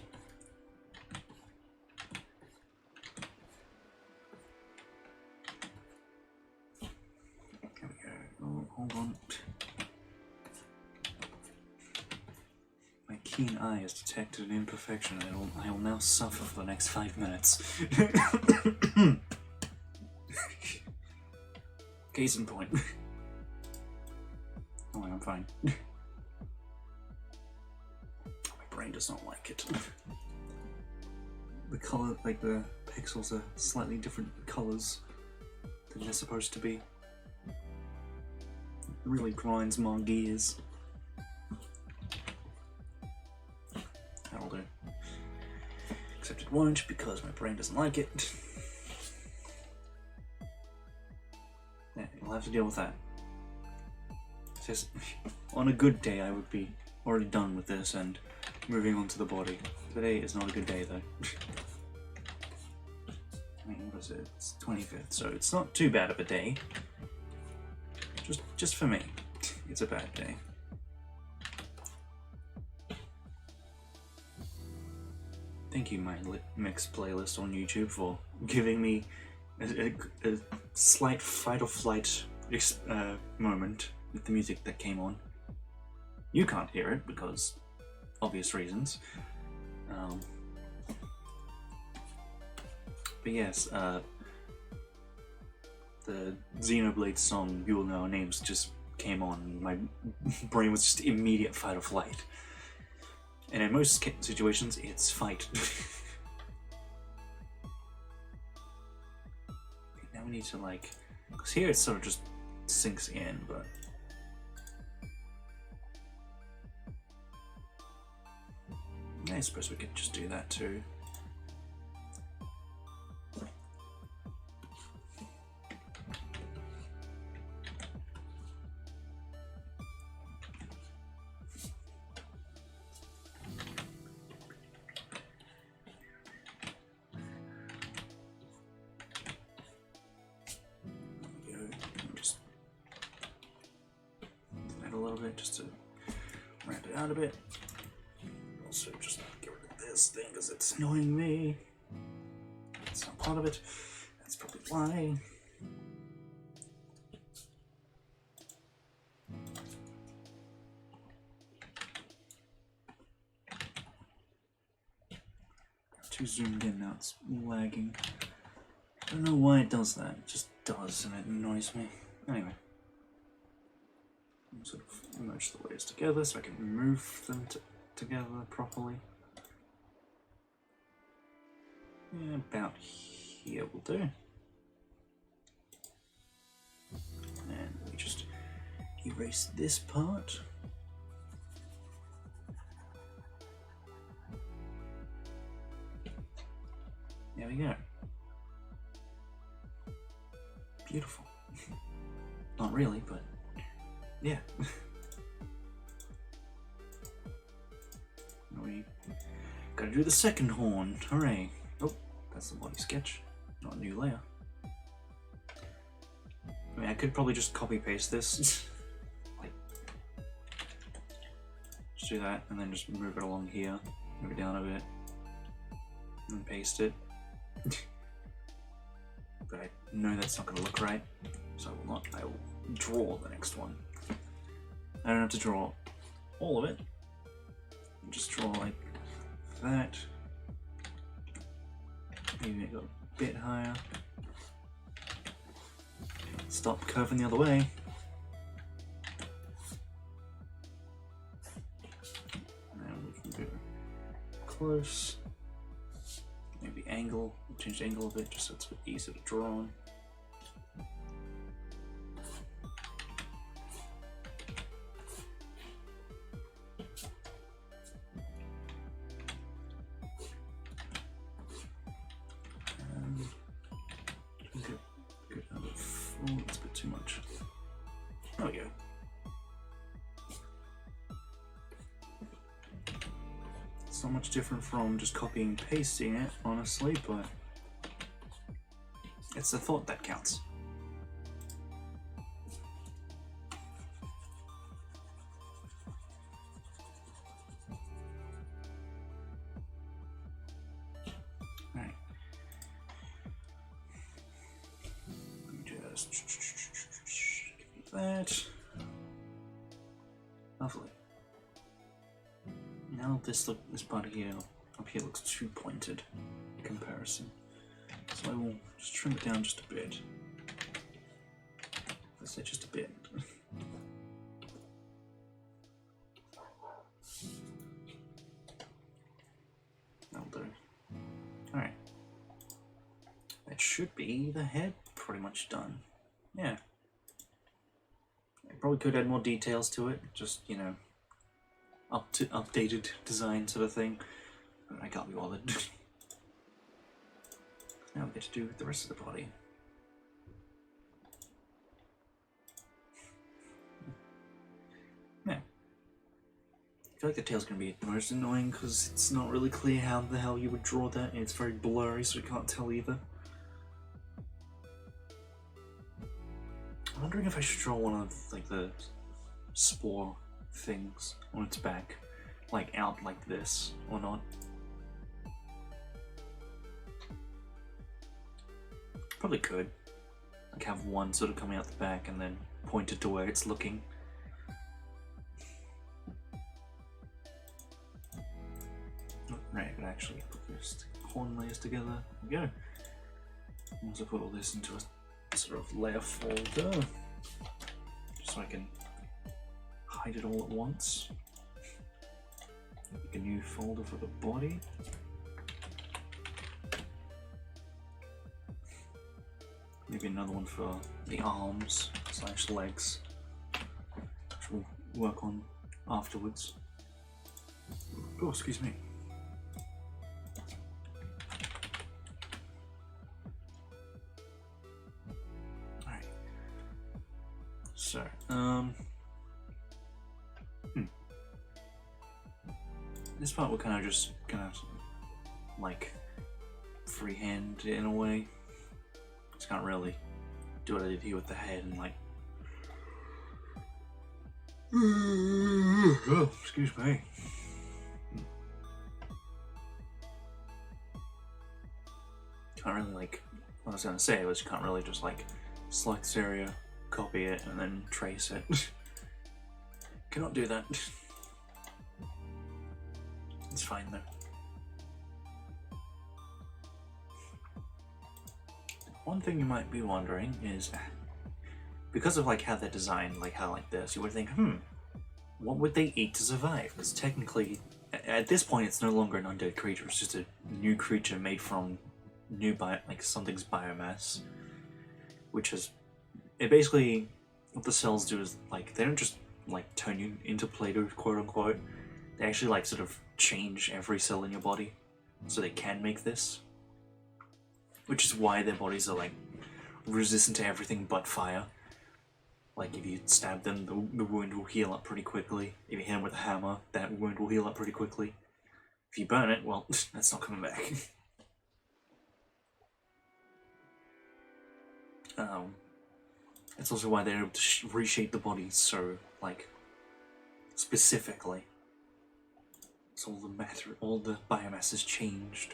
There we go. Oh, hold on. My keen eye has detected an imperfection. I will now suffer for the next 5 minutes. Case in point. Oh, I'm fine. My brain does not like it. The color, like the pixels are slightly different colors than they're supposed to be. It really grinds my gears. That'll do. Except it won't because my brain doesn't like it. Yeah, you'll have to deal with that. Just, on a good day I would be already done with this and moving on to the body. Today is not a good day though. I mean, what is it? It's 25th, so it's not too bad of a day. Just for me, it's a bad day. Thank you, my mix playlist on YouTube, for giving me a slight fight or flight moment with the music that came on. You can't hear it because obvious reasons. But yes, the Xenoblade song "You Will Know Our Names" just came on, and my brain was just immediate fight or flight. And in most situations, it's fight. Okay, now we need to because here it sort of just sinks in, but I suppose we could just do that too. A little bit just to round it out a bit. Also, just get rid of this thing because it's annoying me. It's not part of it. That's probably why. Too zoomed in now, it's lagging. I don't know why it does that. It just does, and it annoys me. Anyway. Sort of merge the layers together so I can move them together properly. Yeah, about here will do. And we just erase this part. There we go. Beautiful. Not really, but yeah. We gotta do the second horn. Hooray. Oh, that's the body sketch, not a new layer. I mean, I could probably just copy paste this. Just do that and then just move it along here, move it down a bit, and paste it. But I know that's not gonna look right, so I will draw the next one. I don't have to draw all of it. Just draw like that. Maybe make it a bit higher. Stop curving the other way. Now we can go close. Maybe angle. Change the angle a bit just so it's a bit easier to draw on. That's a bit too much. There we go. It's not much different from just copying and pasting it, honestly, but it's the thought that counts. Alright. That. Lovely. Now now this part here up here looks too pointed in comparison. So I will just trim it down just a bit. Let's say just a bit. That'll do. Alright. That should be the head pretty much done. Yeah. I probably could add more details to it, just, you know, updated design sort of thing. But I can't be bothered. Now we get to do the rest of the body. Yeah. I feel like the tail's going to be the most annoying because it's not really clear how the hell you would draw that, and it's very blurry, so you can't tell either. I'm wondering if I should draw one of like the spore things on its back, like out like this, or not. Probably could. Like have one sort of coming out the back and then pointed to where it's looking. Right, I could actually put this horn layers together. There we go. Once I put all this into a sort of layer folder, just so I can hide it all at once. Make a new folder for the body. Maybe another one for the arms / legs, which we'll work on afterwards. Oh, excuse me. Alright. So, this part we're kind of just gonna like freehand it in a way. Just can't really do what I did here with the head and like. Oh, excuse me. Can't really like. What I was gonna say was you can't really just like select this area, copy it, and then trace it. Cannot do that. It's fine though. One thing you might be wondering is, because of like how they're designed, like how like this, you would think, what would they eat to survive? Because technically, at this point, it's no longer an undead creature. It's just a new creature made from like something's biomass, which is it. Basically, what the cells do is like they don't just like turn you into Play-Doh, quote unquote. They actually like sort of change every cell in your body, so they can make this. Which is why their bodies are like resistant to everything but fire. Like if you stab them, the wound will heal up pretty quickly. If you hit them with a hammer, that wound will heal up pretty quickly. If you burn it, well, that's not coming back. It's also why they're able to reshape the body so, like, specifically. So all the matter, all the biomass has changed.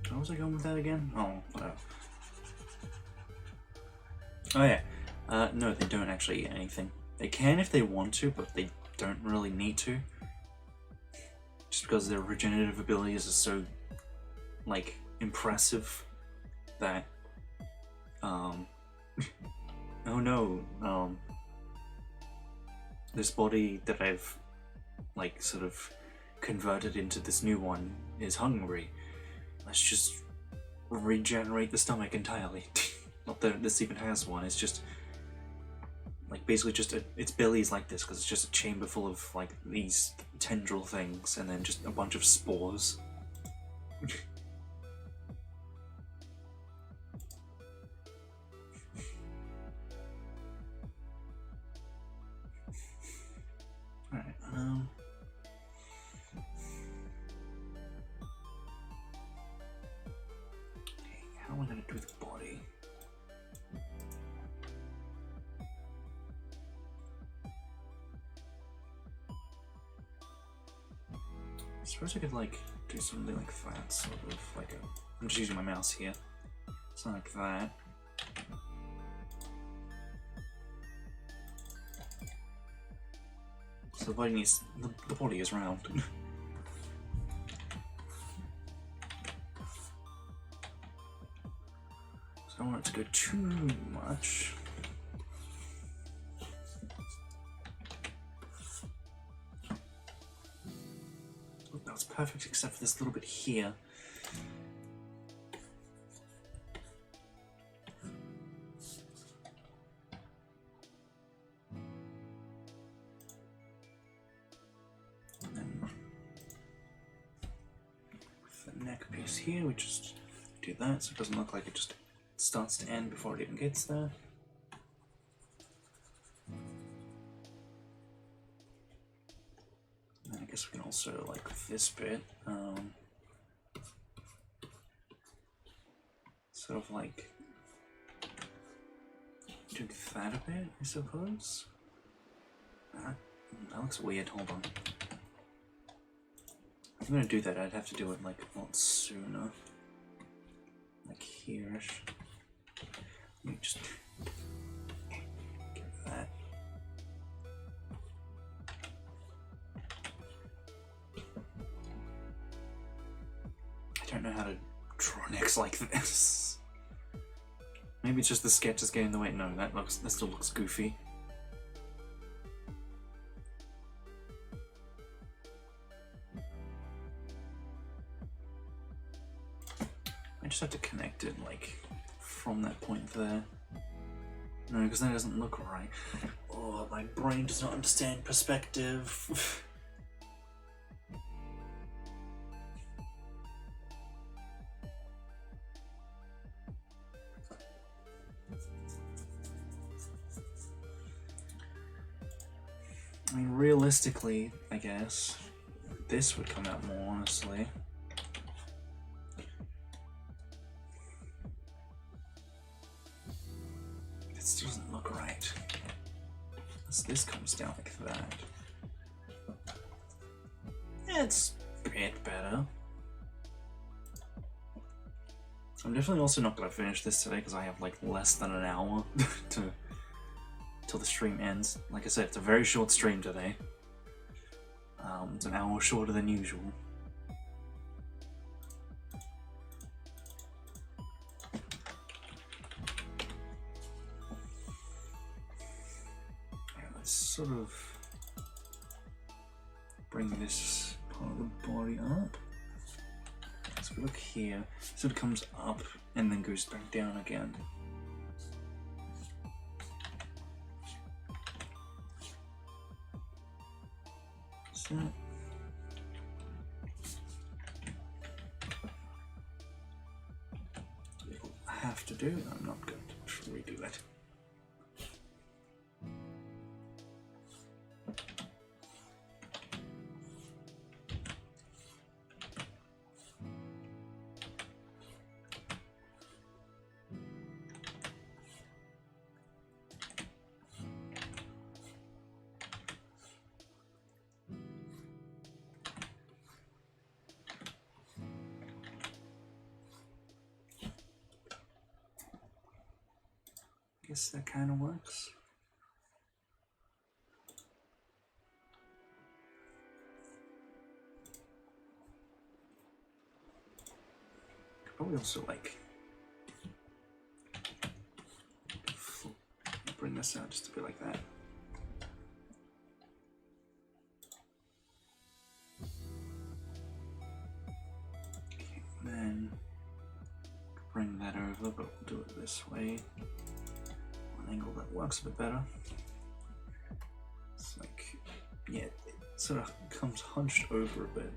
Where was I going with that again? Oh, oh yeah. No, they don't actually eat anything. They can if they want to, but they don't really need to. Just because their regenerative abilities are so, like, impressive that, oh no, this body that I've, like, sort of converted into this new one is hungry. Let's just regenerate the stomach entirely. Not that this even has one, it's just like basically just its belly is like this because it's just a chamber full of like these tendril things and then just a bunch of spores. Alright, how am I gonna do the body? suppose I could like do something like that, sort of like a. I'm just using my mouse here. Something like that. So the body needs the body is round. So I don't want it to go too much. That's perfect, except for this little bit here. And then for the neck piece here, we just do that so it doesn't look like it just starts to end before it even gets there. And I guess we can also, like this bit, sort of like do that a bit, I suppose. That looks weird, hold on. If I'm gonna do that, I'd have to do it like a lot sooner. Like here-ish. Let me just get that. I don't know how to draw necks like this. Maybe it's just the sketch is getting in the way. No, that still looks goofy. I just have to connect it like from that point there. No, because that doesn't look right. Oh, my brain does not understand perspective. I mean, realistically, I guess, this would come out more honestly. It still doesn't look right. This comes down like that. It's a bit better. I'm definitely also not going to finish this today because I have like less than an hour till the stream ends. Like I said, it's a very short stream today. It's an hour shorter than usual. Yeah, let's sort of bring this part of the body up. So we look here, so it comes up and then goes back down again. So it'll have to do, I'm not going to redo that. Guess that kind of works. Could probably also like bring this out just a bit like that. Okay, then bring that over, but we'll do it this way. Angle that works a bit better. It's like, yeah, it sort of comes hunched over a bit.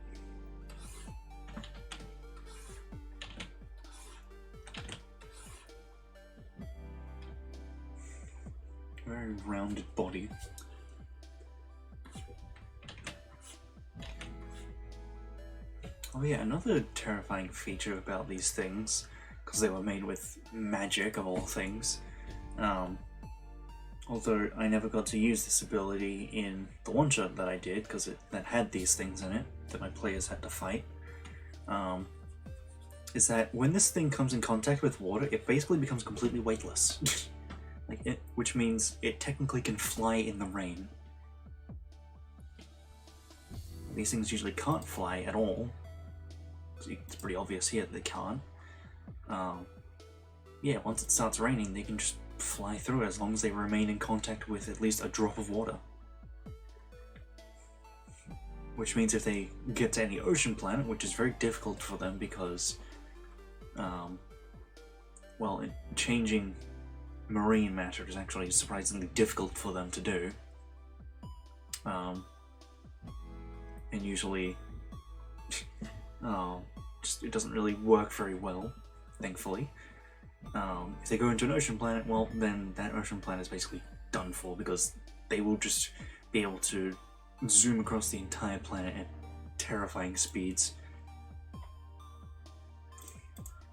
Very rounded body. Oh yeah, another terrifying feature about these things, because they were made with magic of all things, Although I never got to use this ability in the one-shot that I did, because that had these things in it that my players had to fight, is that when this thing comes in contact with water, it basically becomes completely weightless. Which means it technically can fly in the rain. These things usually can't fly at all. It's pretty obvious here that they can't. Yeah, once it starts raining, they can just fly through it as long as they remain in contact with at least a drop of water. Which means if they get to any ocean planet, which is very difficult for them because, well, changing marine matter is actually surprisingly difficult for them to do. And usually, it doesn't really work very well, thankfully. If they go into an ocean planet, well, then that ocean planet is basically done for, because they will just be able to zoom across the entire planet at terrifying speeds.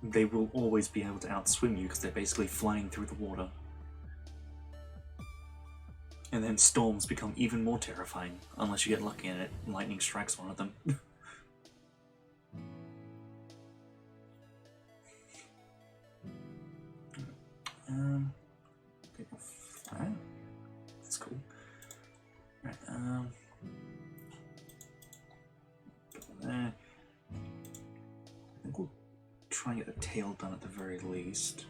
They will always be able to outswim you because they're basically flying through the water. And then storms become even more terrifying, unless you get lucky and lightning strikes one of them. Flat. That's cool. Right, there. I think we'll try and get the tail done at the very least.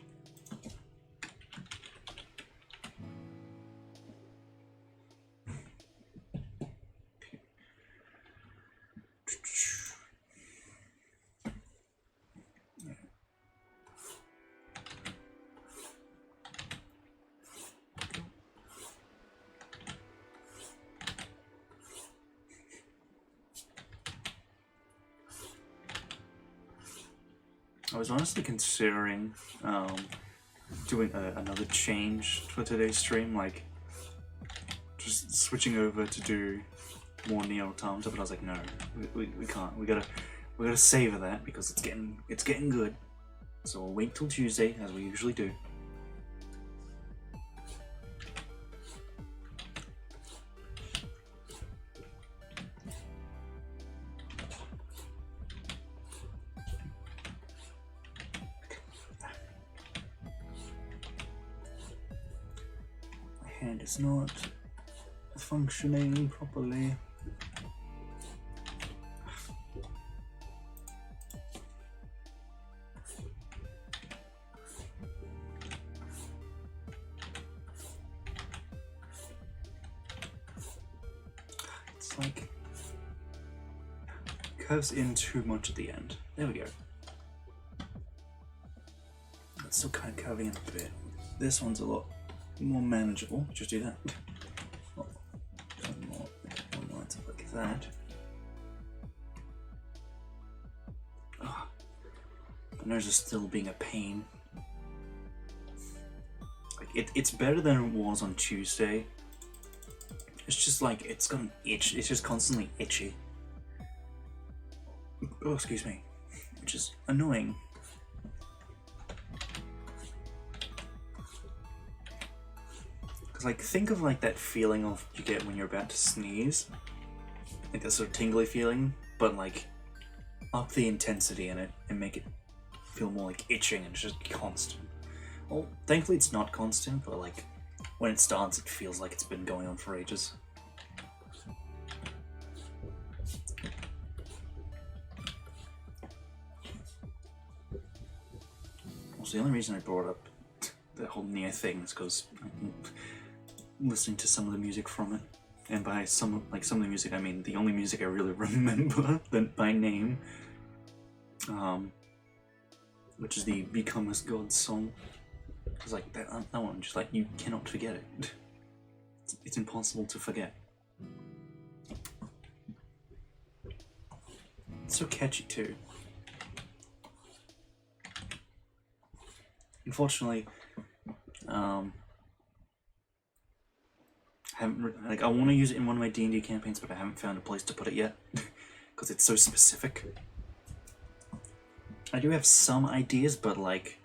I was honestly considering doing another change for today's stream, like just switching over to do more Neo Automata, but I was like, no, we can't. We gotta savor that because it's getting good. So we'll wait till Tuesday, as we usually do. And it's not functioning properly. It's like curves in too much at the end. There we go. It's still kind of curving in a bit. This one's a lot more manageable. Just do that. Oh, one more lines up like that. Oh, the nose is still being a pain. Like it's better than it was on Tuesday. It's just like it's got an itch. It's just constantly itchy. Oh, excuse me. Which is annoying. Like, think of like that feeling of you get when you're about to sneeze, like that sort of tingly feeling, but like up the intensity in it and make it feel more like itching and just constant. Well, thankfully it's not constant, but like when it starts, it feels like it's been going on for ages. Also, the only reason I brought up that whole Nier thing is because listening to some of the music from it, and by some of the music I mean the only music I really remember by name, which is the Become as God song. It's like that one, just like you cannot forget it. It's impossible to forget. It's so catchy too. Unfortunately, I want to use it in one of my D&D campaigns, but I haven't found a place to put it yet because it's so specific. I do have some ideas, but like,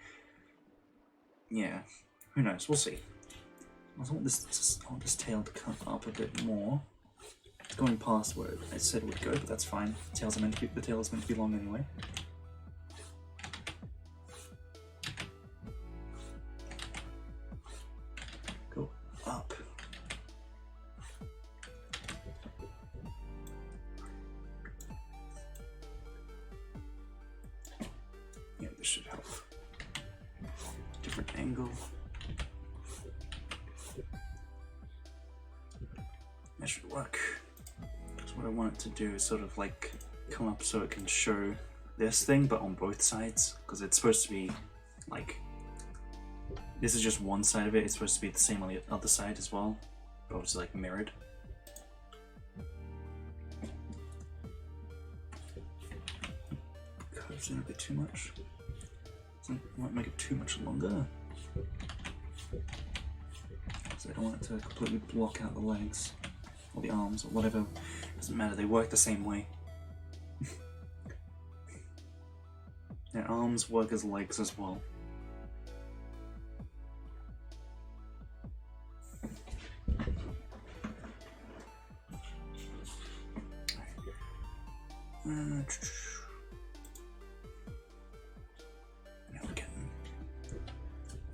yeah, who knows? We'll see. I want this tail to come up a bit more. It's going past where I said it would go, but that's fine. The tail is meant to be long anyway. Go up. Yeah, this should help. Different angle. That should work. Because what I want it to do is sort of like come up so it can show this thing, but on both sides. Because it's supposed to be like, this is just one side of it. It's supposed to be the same on the other side as well, but it's like mirrored. Curves in a bit too much. Might make it too much longer. So I don't want it to completely block out the legs or the arms or whatever. Doesn't matter, they work the same way. Their arms work as legs as well. Now we can,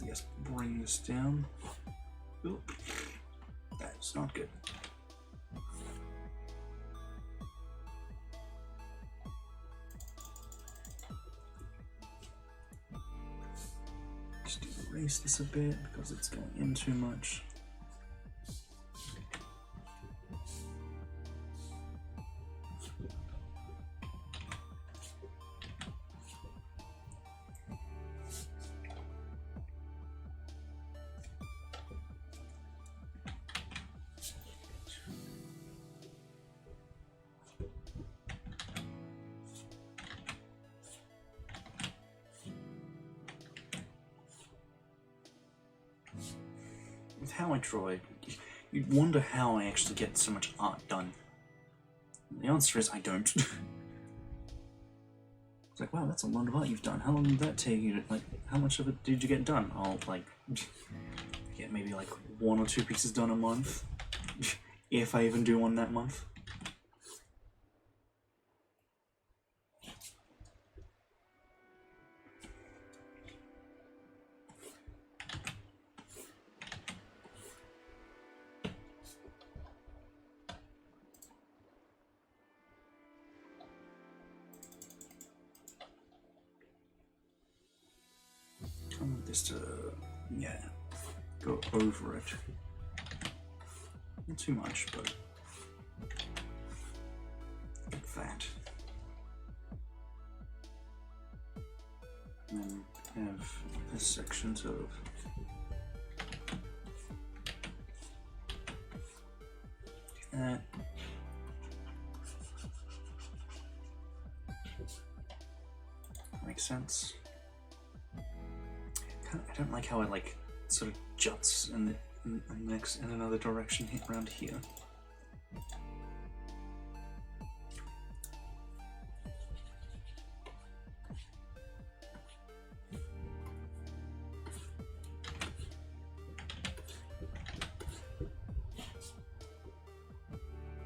I guess, bring this down. Oop. That's not good. Just erase this a bit because it's going in too much. With how I draw it, you'd wonder how I actually get so much art done. The answer is I don't. It's like, wow, that's a lot of art you've done. How long did that take you to, like, how much of it did you get done? I'll, like, get maybe like 1 or 2 pieces done a month. If I even do one that month. I want this to, yeah, go over it. Not too much, but like that. And then have this section sort of do that. Makes sense. I don't like how it like sort of juts in another direction around here.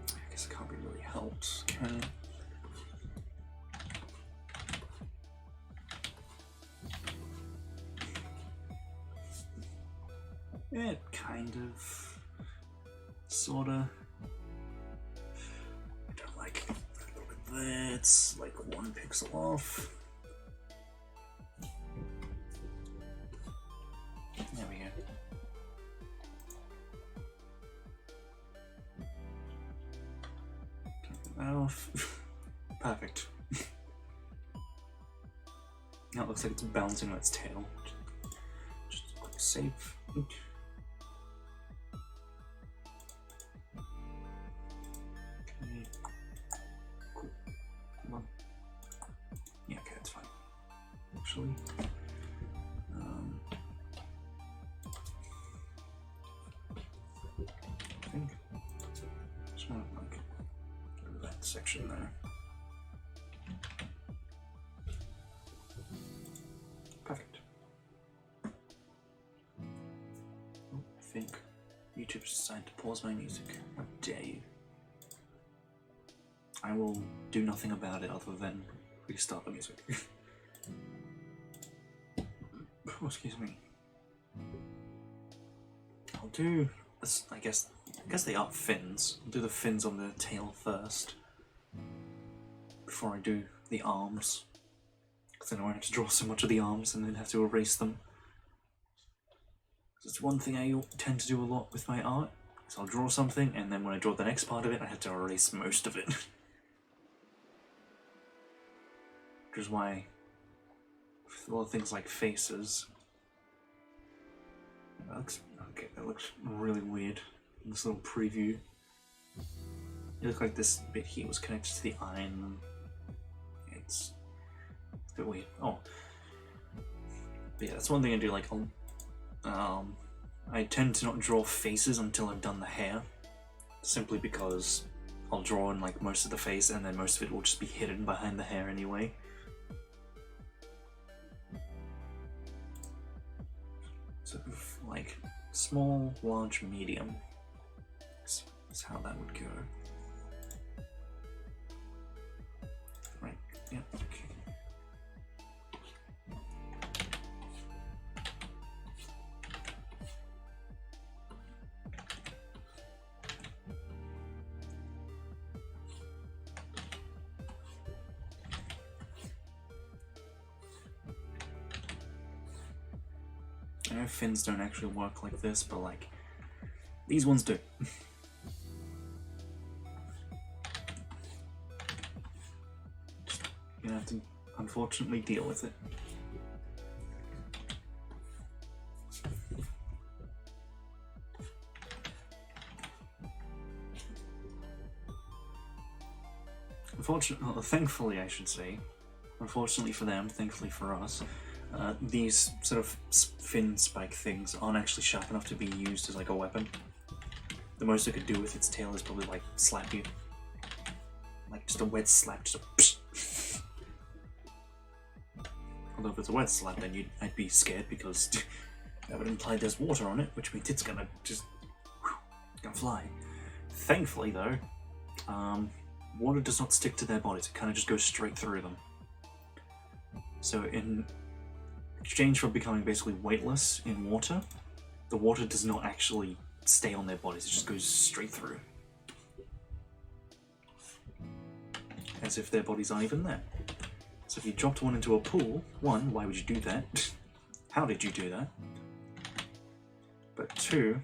I guess it can't be really helped, can it? It kind of, sorta. I don't like a little bit there. It's like 1 pixel off. There we go. Get that off. Perfect. Now it looks like it's bouncing on its tail. Just a quick save. Yeah, okay, that's fine. Actually, I think just want to like get rid of that section there. Perfect. Oh, I think YouTube decided to pause my music. How dare you? I will do nothing about it other than restart the music. Oh, excuse me. I'll do this, I guess they are fins. I'll do the fins on the tail first before I do the arms, because then I won't have to draw so much of the arms and then have to erase them. It's one thing I tend to do a lot with my art, is I'll draw something and then when I draw the next part of it I have to erase most of it. Which is why with a lot of things like faces, that looks really weird in this little preview. It looked like this bit here was connected to the eye and it's a bit weird. Oh, but yeah, that's one thing I do. Like, I tend to not draw faces until I've done the hair, simply because I'll draw in like most of the face and then most of it will just be hidden behind the hair anyway. So, like, small, large, medium is how that would go. Right, yeah, okay. I know fins don't actually work like this, but like, these ones do. You have to, unfortunately, deal with it. Unfortunately, thankfully I should say, unfortunately for them, thankfully for us, these sort of fin spike things aren't actually sharp enough to be used as like a weapon. The most it could do with its tail is probably like slap you. Like just a wet slap, just a psh. Although if it's a wet slap then I'd be scared because that would imply there's water on it, which means it's gonna just gonna fly. Thankfully though, water does not stick to their bodies, it kind of just goes straight through them. So in exchange for becoming basically weightless in water, the water does not actually stay on their bodies, it just goes straight through. As if their bodies aren't even there. So if you dropped one into a pool, one, why would you do that? How did you do that? But two,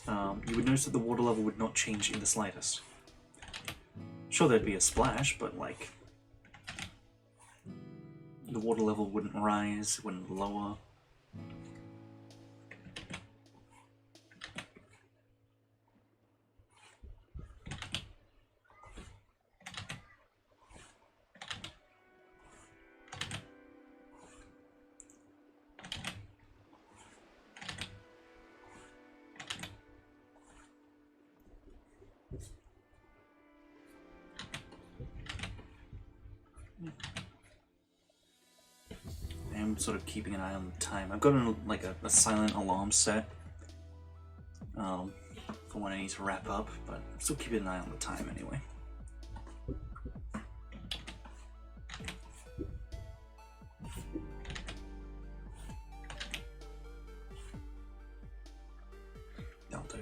you would notice that the water level would not change in the slightest. Sure, there'd be a splash, but like, the water level wouldn't rise, wouldn't lower. I'm sort of keeping an eye on the time. I've got like a silent alarm set for when I need to wrap up, but I'm still keeping an eye on the time anyway. That'll do.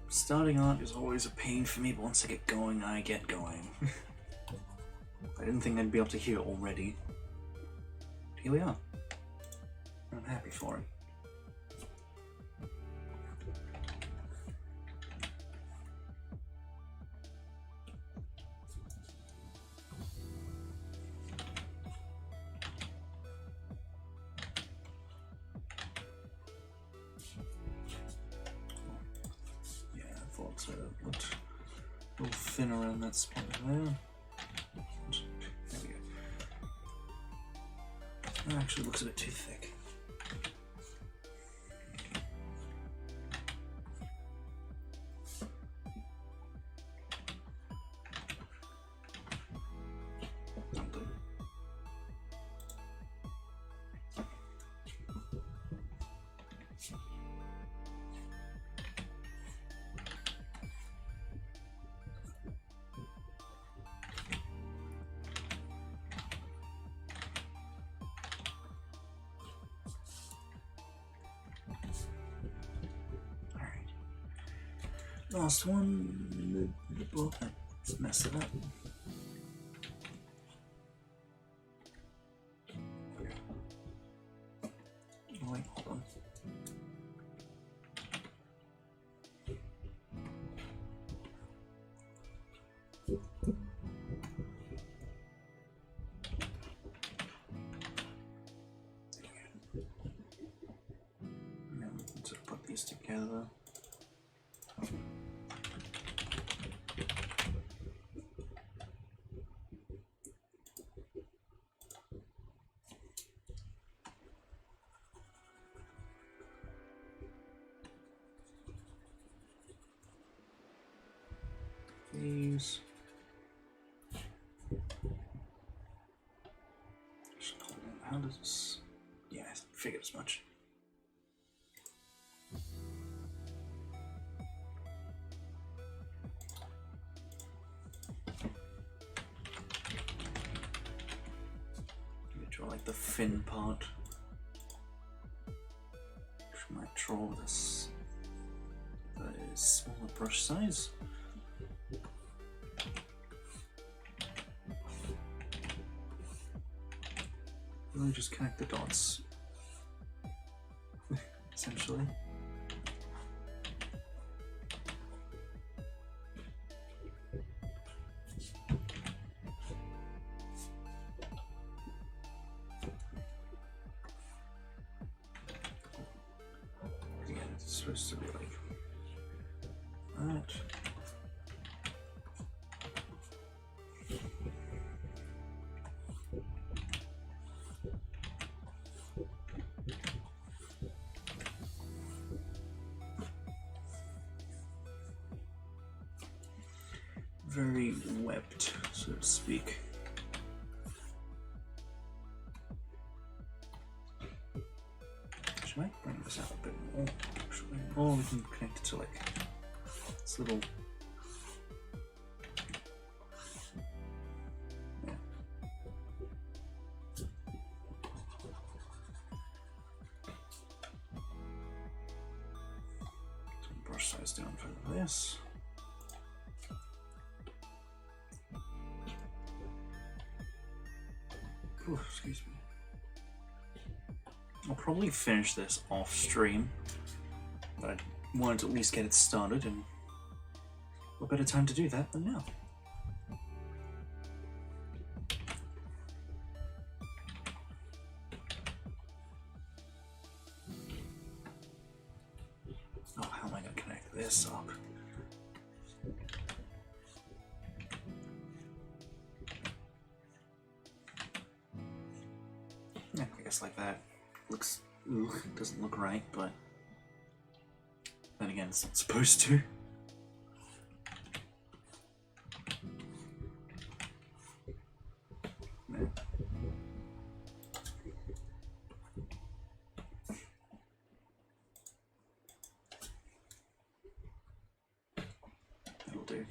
Starting art is always a pain for me, but once I get going, I get going. I didn't think I'd be able to hear it already. But here we are. I'm happy for it. So it looked a little thin around that spot there. There we go. That actually looks a bit too thick. Last one. Let's mess it up. Oh, wait, hold on. And then we can sort of put these together. These. How does this? Yeah, I figured as much. Draw like the fin part. Which might draw this the smaller brush size. Really just connect the dots, essentially. Again, it's supposed to be like that. Very webbed, so to speak. Should I bring this out a bit more, actually? Or we can connect it to like this little... Yeah. Some brush size down for this. Ooh, excuse me. I'll probably finish this off stream, but I wanted to at least get it started, and what better time to do that than now? Oh, how am I going to connect this up? Yeah, I guess like that. Looks, doesn't look right, but then again, it's not supposed to. Yeah. That'll do.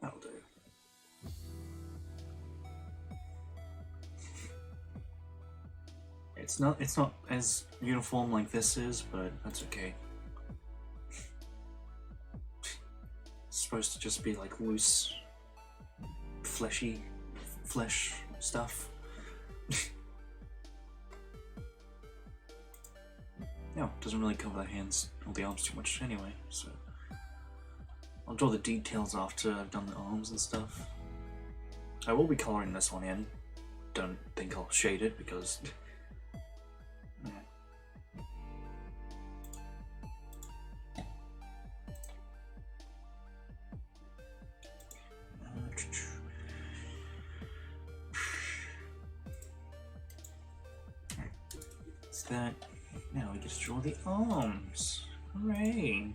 That'll do. It's not as uniform like this is, but that's okay. It's supposed to just be like loose, fleshy flesh stuff. No, it doesn't really cover the hands or the arms too much anyway, so I'll draw the details after I've done the arms and stuff. I will be coloring this one in. Don't think I'll shade it because yeah. It's that. Now we get to draw the arms. Hooray!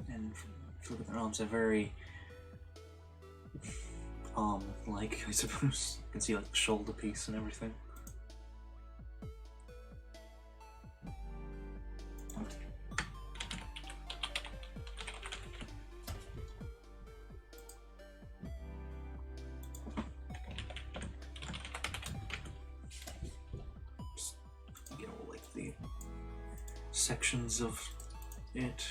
And look at their arms, they're very arm-like, I suppose. You can see like the shoulder piece and everything. sections of it.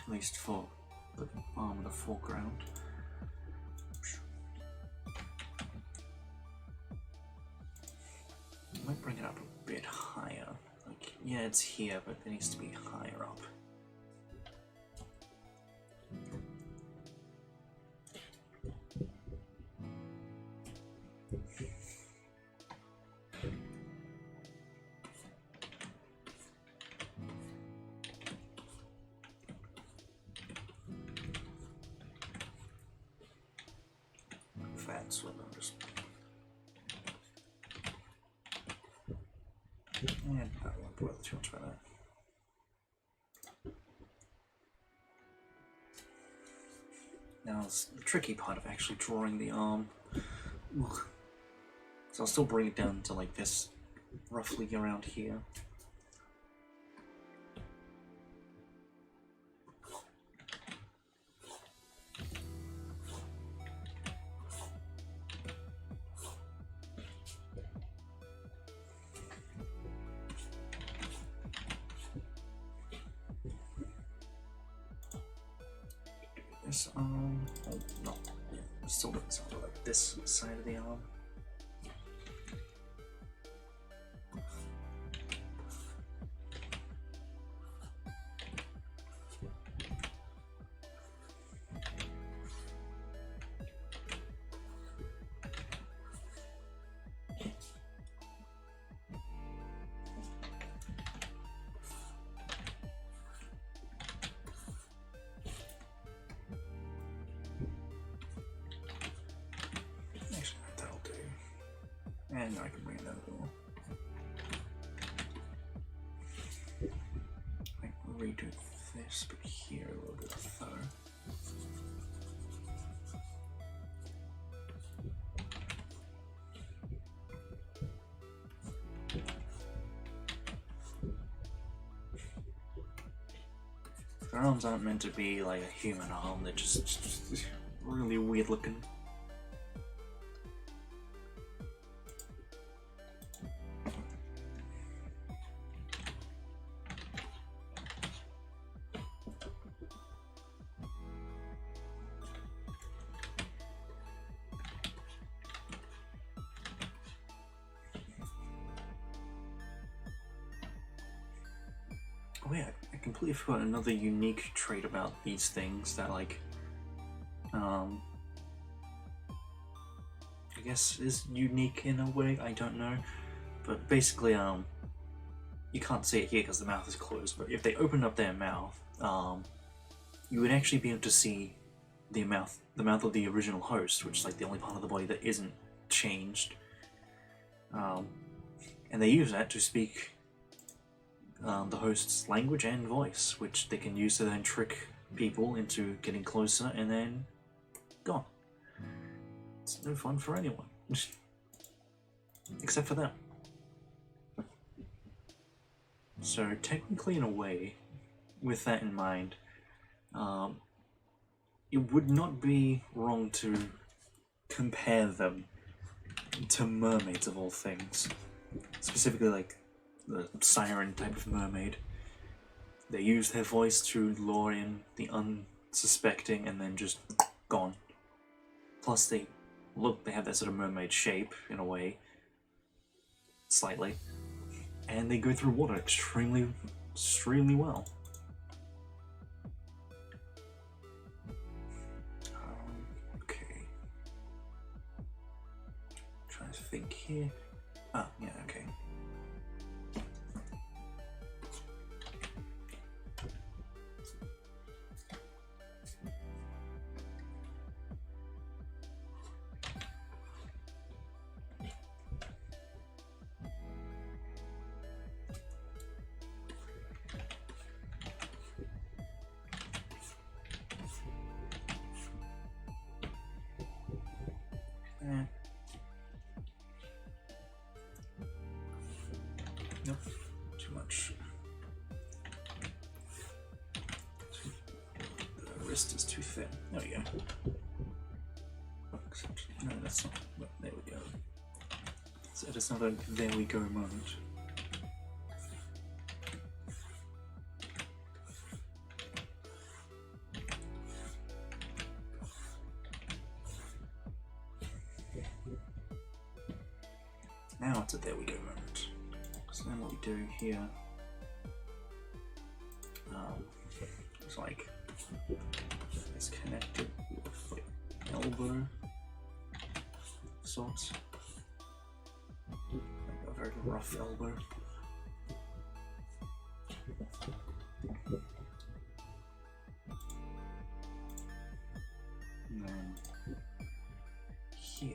At least for the arm in the foreground. I might bring it up a bit higher. Like, yeah, it's here, but it needs to be higher up. That's what I'm just. And I won't bother too much about that. Now, it's the tricky part of actually drawing the arm. So I'll still bring it down to like this, roughly around here. This arm, oh no, yeah, it still doesn't sound like this side of the arm. And I can bring it out more. I redo this, but here a little bit further. Their arms aren't meant to be like a human arm, they're just really weird looking. Oh yeah, I completely forgot another unique trait about these things that like, I guess is unique in a way, I don't know. But basically, you can't see it here because the mouth is closed, but if they opened up their mouth, you would actually be able to see the mouth of the original host, which is like the only part of the body that isn't changed. And they use that to speak the host's language and voice, which they can use to then trick people into getting closer and then gone. It's no fun for anyone. Except for them. So technically, in a way, with that in mind, it would not be wrong to compare them to mermaids of all things. Specifically like the siren type of mermaid. They use their voice to lure in the unsuspecting and then just gone. Plus they have that sort of mermaid shape in a way, slightly, and they go through water extremely well. Okay. Trying to think here. Ah, yeah, okay. Nope. just is too thin. There we go. No, that's not. Well, there we go. So it's not a there we go moment. Now it's a there we go moment. So then what we do here is like it's connected with like elbow sorts. Like a very rough elbow. And then here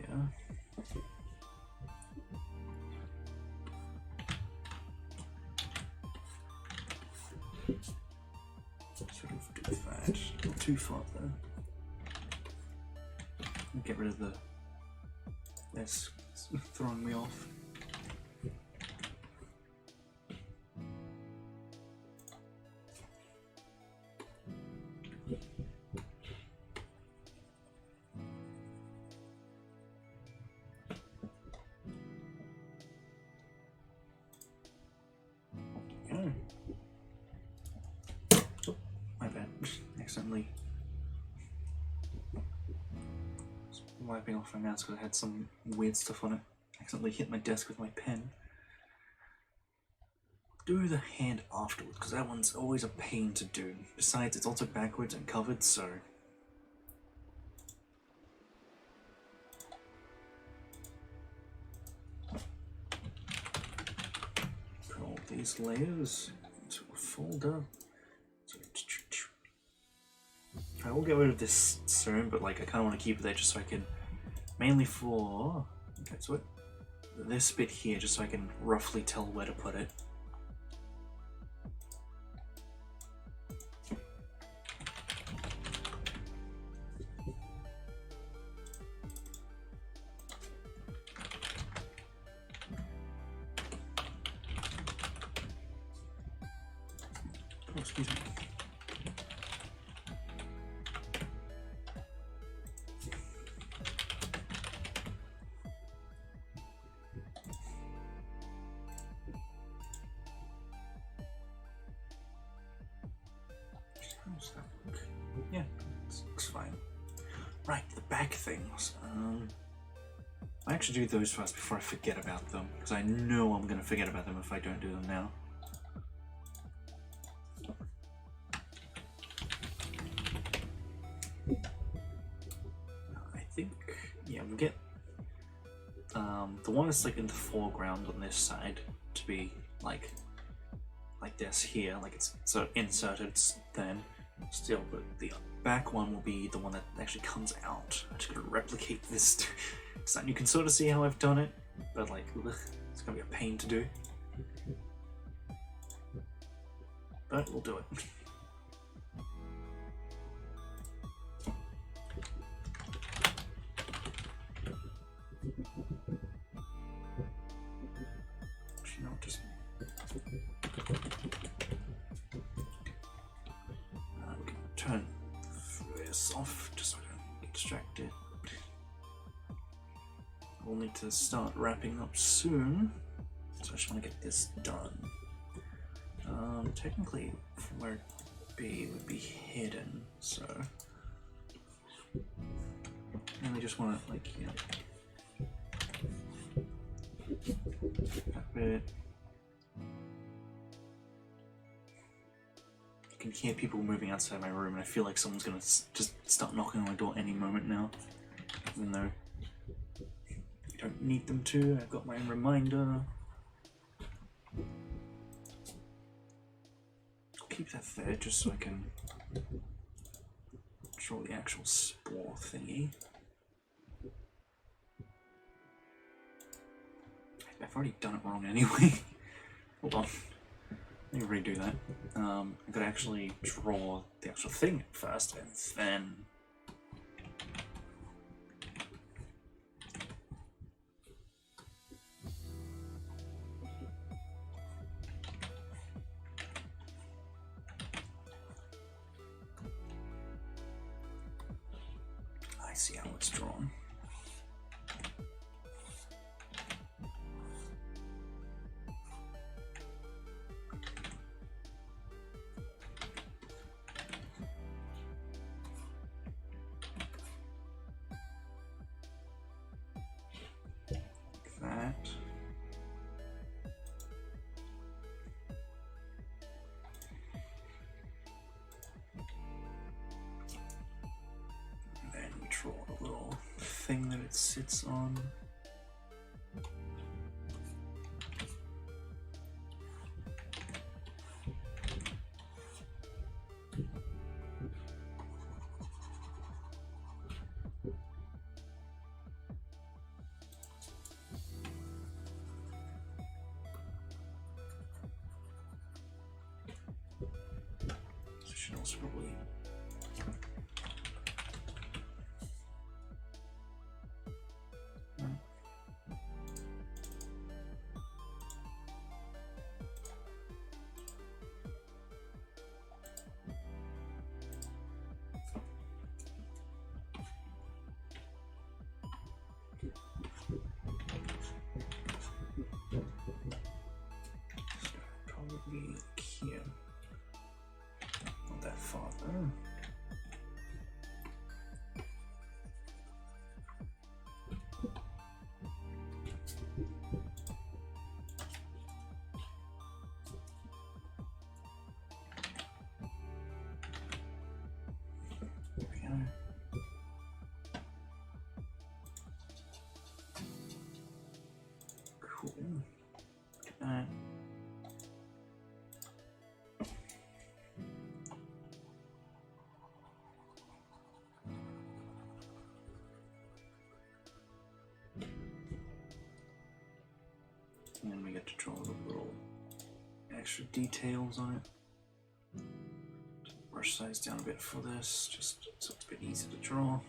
sort of do that. Not too far though. Get rid of the that's throwing me off. Oh, my bad. Accidentally wiping off my mouse because I had some weird stuff on it. Accidentally hit my desk with my pen. Do the hand afterwards because that one's always a pain to do. Besides, it's also backwards and covered, so. Put all these layers into a folder. I will get rid of this soon, but like I kind of want to keep it there just so I can, mainly for, okay, so this bit here, just so I can roughly tell where to put it. Oh, excuse me. Yeah, looks fine. Right, the back things. I actually do those first before I forget about them, because I know I'm going to forget about them if I don't do them now. I think, yeah, we'll get the one that's like in the foreground on this side to be like this here, like it's so inserted then. Still, but the back one will be the one that actually comes out. I'm just gonna replicate this, so you can sort of see how I've done it, but like, ugh, it's gonna be a pain to do. But we'll do it. Actually, no, just. We can turn this off just so I don't get distracted. We'll need to start wrapping up soon, so I just want to get this done. Technically, from where B would be hidden, so I really just want to, like, you know, that bit. I can hear people moving outside my room, and I feel like someone's gonna just start knocking on my door any moment now, even though I don't need them to. I've got my own reminder. Keep that there just so I can draw the actual spore thingy. I've already done it wrong anyway. Hold on. Let me redo that. I'm gonna actually draw the actual thing first and then. I see how it's drawn. That. And then we draw a little thing that it sits on. Should also probably probably like here. Not that far though. There we go. Cool. And we get to draw the little extra details on it. Brush size down a bit for this, just so it's a bit easier to draw.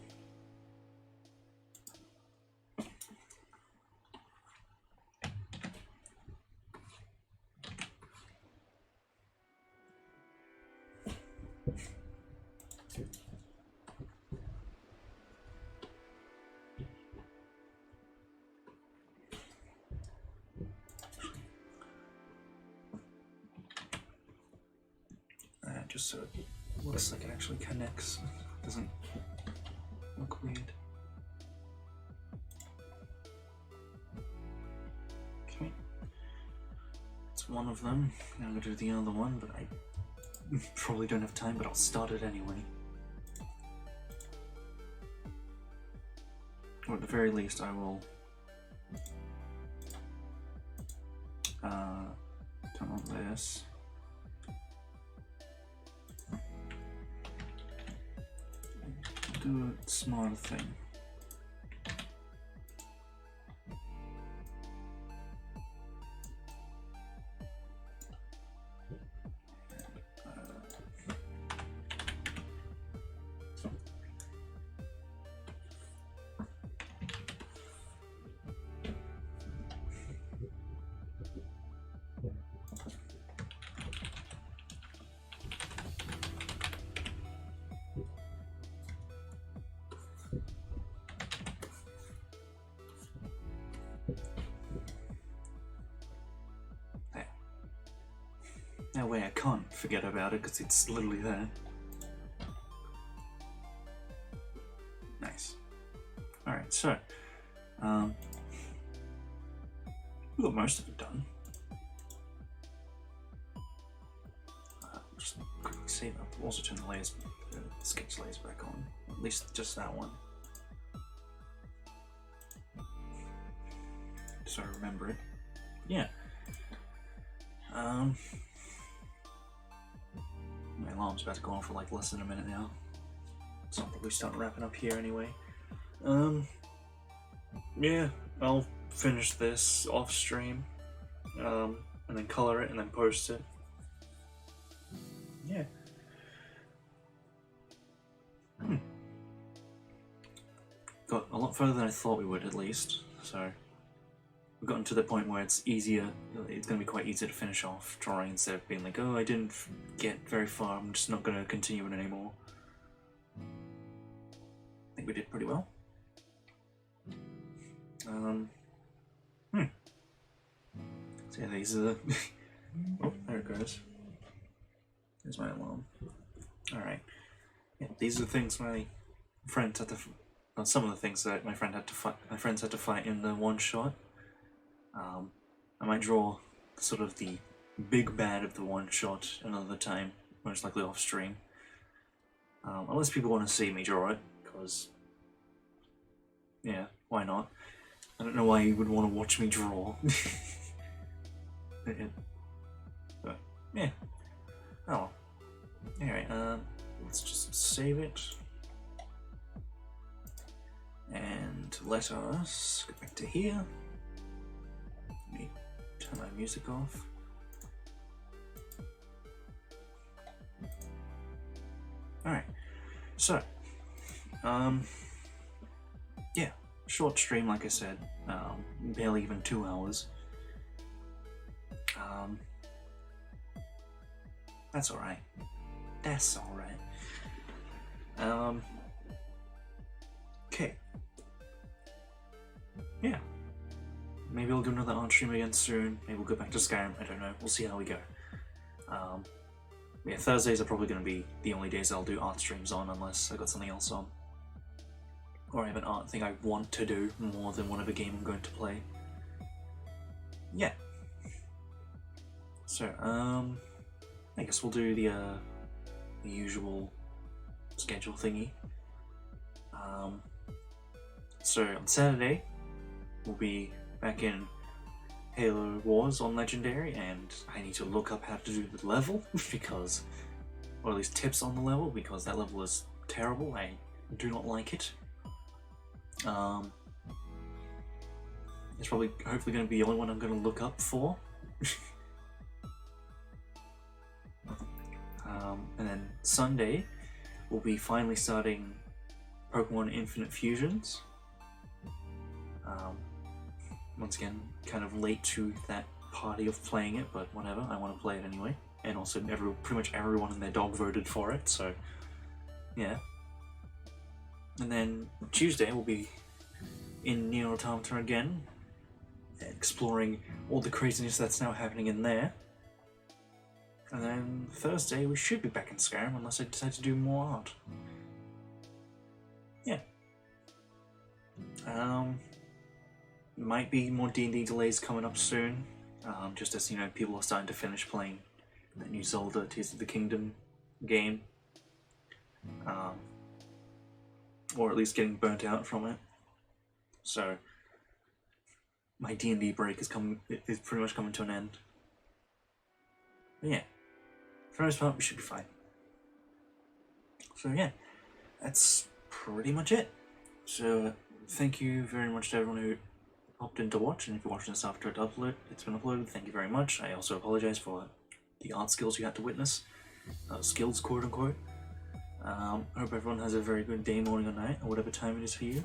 Just so it looks like it actually connects, doesn't look weird. Okay, it's one of them. Now I'm gonna do the other one, but I probably don't have time, but I'll start it anyway. Or at the very least, I will turn on this. Do a smaller thing. That way I can't forget about it because it's literally there. Nice. Alright, so we got most of it done. Just quickly save up. Also turn the layers, the sketch layers back on. At least just that one. So I remember it. Yeah. My alarm's about to go on for like less than a minute now. So I'll probably start wrapping up here anyway. Yeah, I'll finish this off stream, and then color it and then post it. Yeah. Got a lot further than I thought we would, at least. So we've gotten to the point where it's easier. It's going to be quite easy to finish off drawing instead of being like, oh, I didn't get very far. I'm just not going to continue it anymore. I think we did pretty well. So yeah, these are the... oh, there it goes. There's my alarm. Alright. Yeah, these are the things my friends had to... well, some of the things that my friends had to fight in the one-shot. I might draw sort of the big bad of the one-shot another time, most likely off-stream. Unless people want to see me draw it, because... yeah, why not? I don't know why you would want to watch me draw. But, yeah. Oh. Anyway, let's just save it. And let us go back to here. Let me turn my music off. Alright, so, yeah, short stream, like I said, barely even 2 hours. That's alright. That's alright. Okay. Yeah. Maybe I'll do another art stream again soon. Maybe we'll go back to Skyrim. I don't know. We'll see how we go. Yeah, Thursdays are probably going to be the only days I'll do art streams on, unless I got something else on. Or I have an art thing I want to do more than whatever game I'm going to play. Yeah. So, I guess we'll do the usual schedule thingy. So on Saturday, we'll be back in Halo Wars on Legendary, and I need to look up how to do the level, because, or at least tips on the level, because that level is terrible. I do not like it. It's probably, hopefully going to be the only one I'm going to look up for. And then Sunday, we'll be finally starting Pokemon Infinite Fusions. Once again, kind of late to that party of playing it, but whatever, I want to play it anyway. And also, pretty much everyone and their dog voted for it, so yeah. And then Tuesday, we'll be in Nier Automata again, exploring all the craziness that's now happening in there. And then Thursday, we should be back in Skyrim, unless I decide to do more art. Yeah. Might be more D&D delays coming up soon, just as, you know, people are starting to finish playing that new Zelda Tears of the Kingdom game. Or at least getting burnt out from it. So, my D&D break is pretty much coming to an end. But yeah, for the most part, we should be fine. So yeah, that's pretty much it. So thank you very much to everyone who popped in to watch, and if you're watching this after it's been uploaded, thank you very much. I also apologize for the art skills you had to witness. Skills, quote unquote. I hope everyone has a very good day, morning, or night, or whatever time it is for you.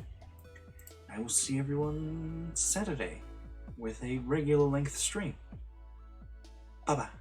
I will see everyone Saturday with a regular length stream. Bye bye.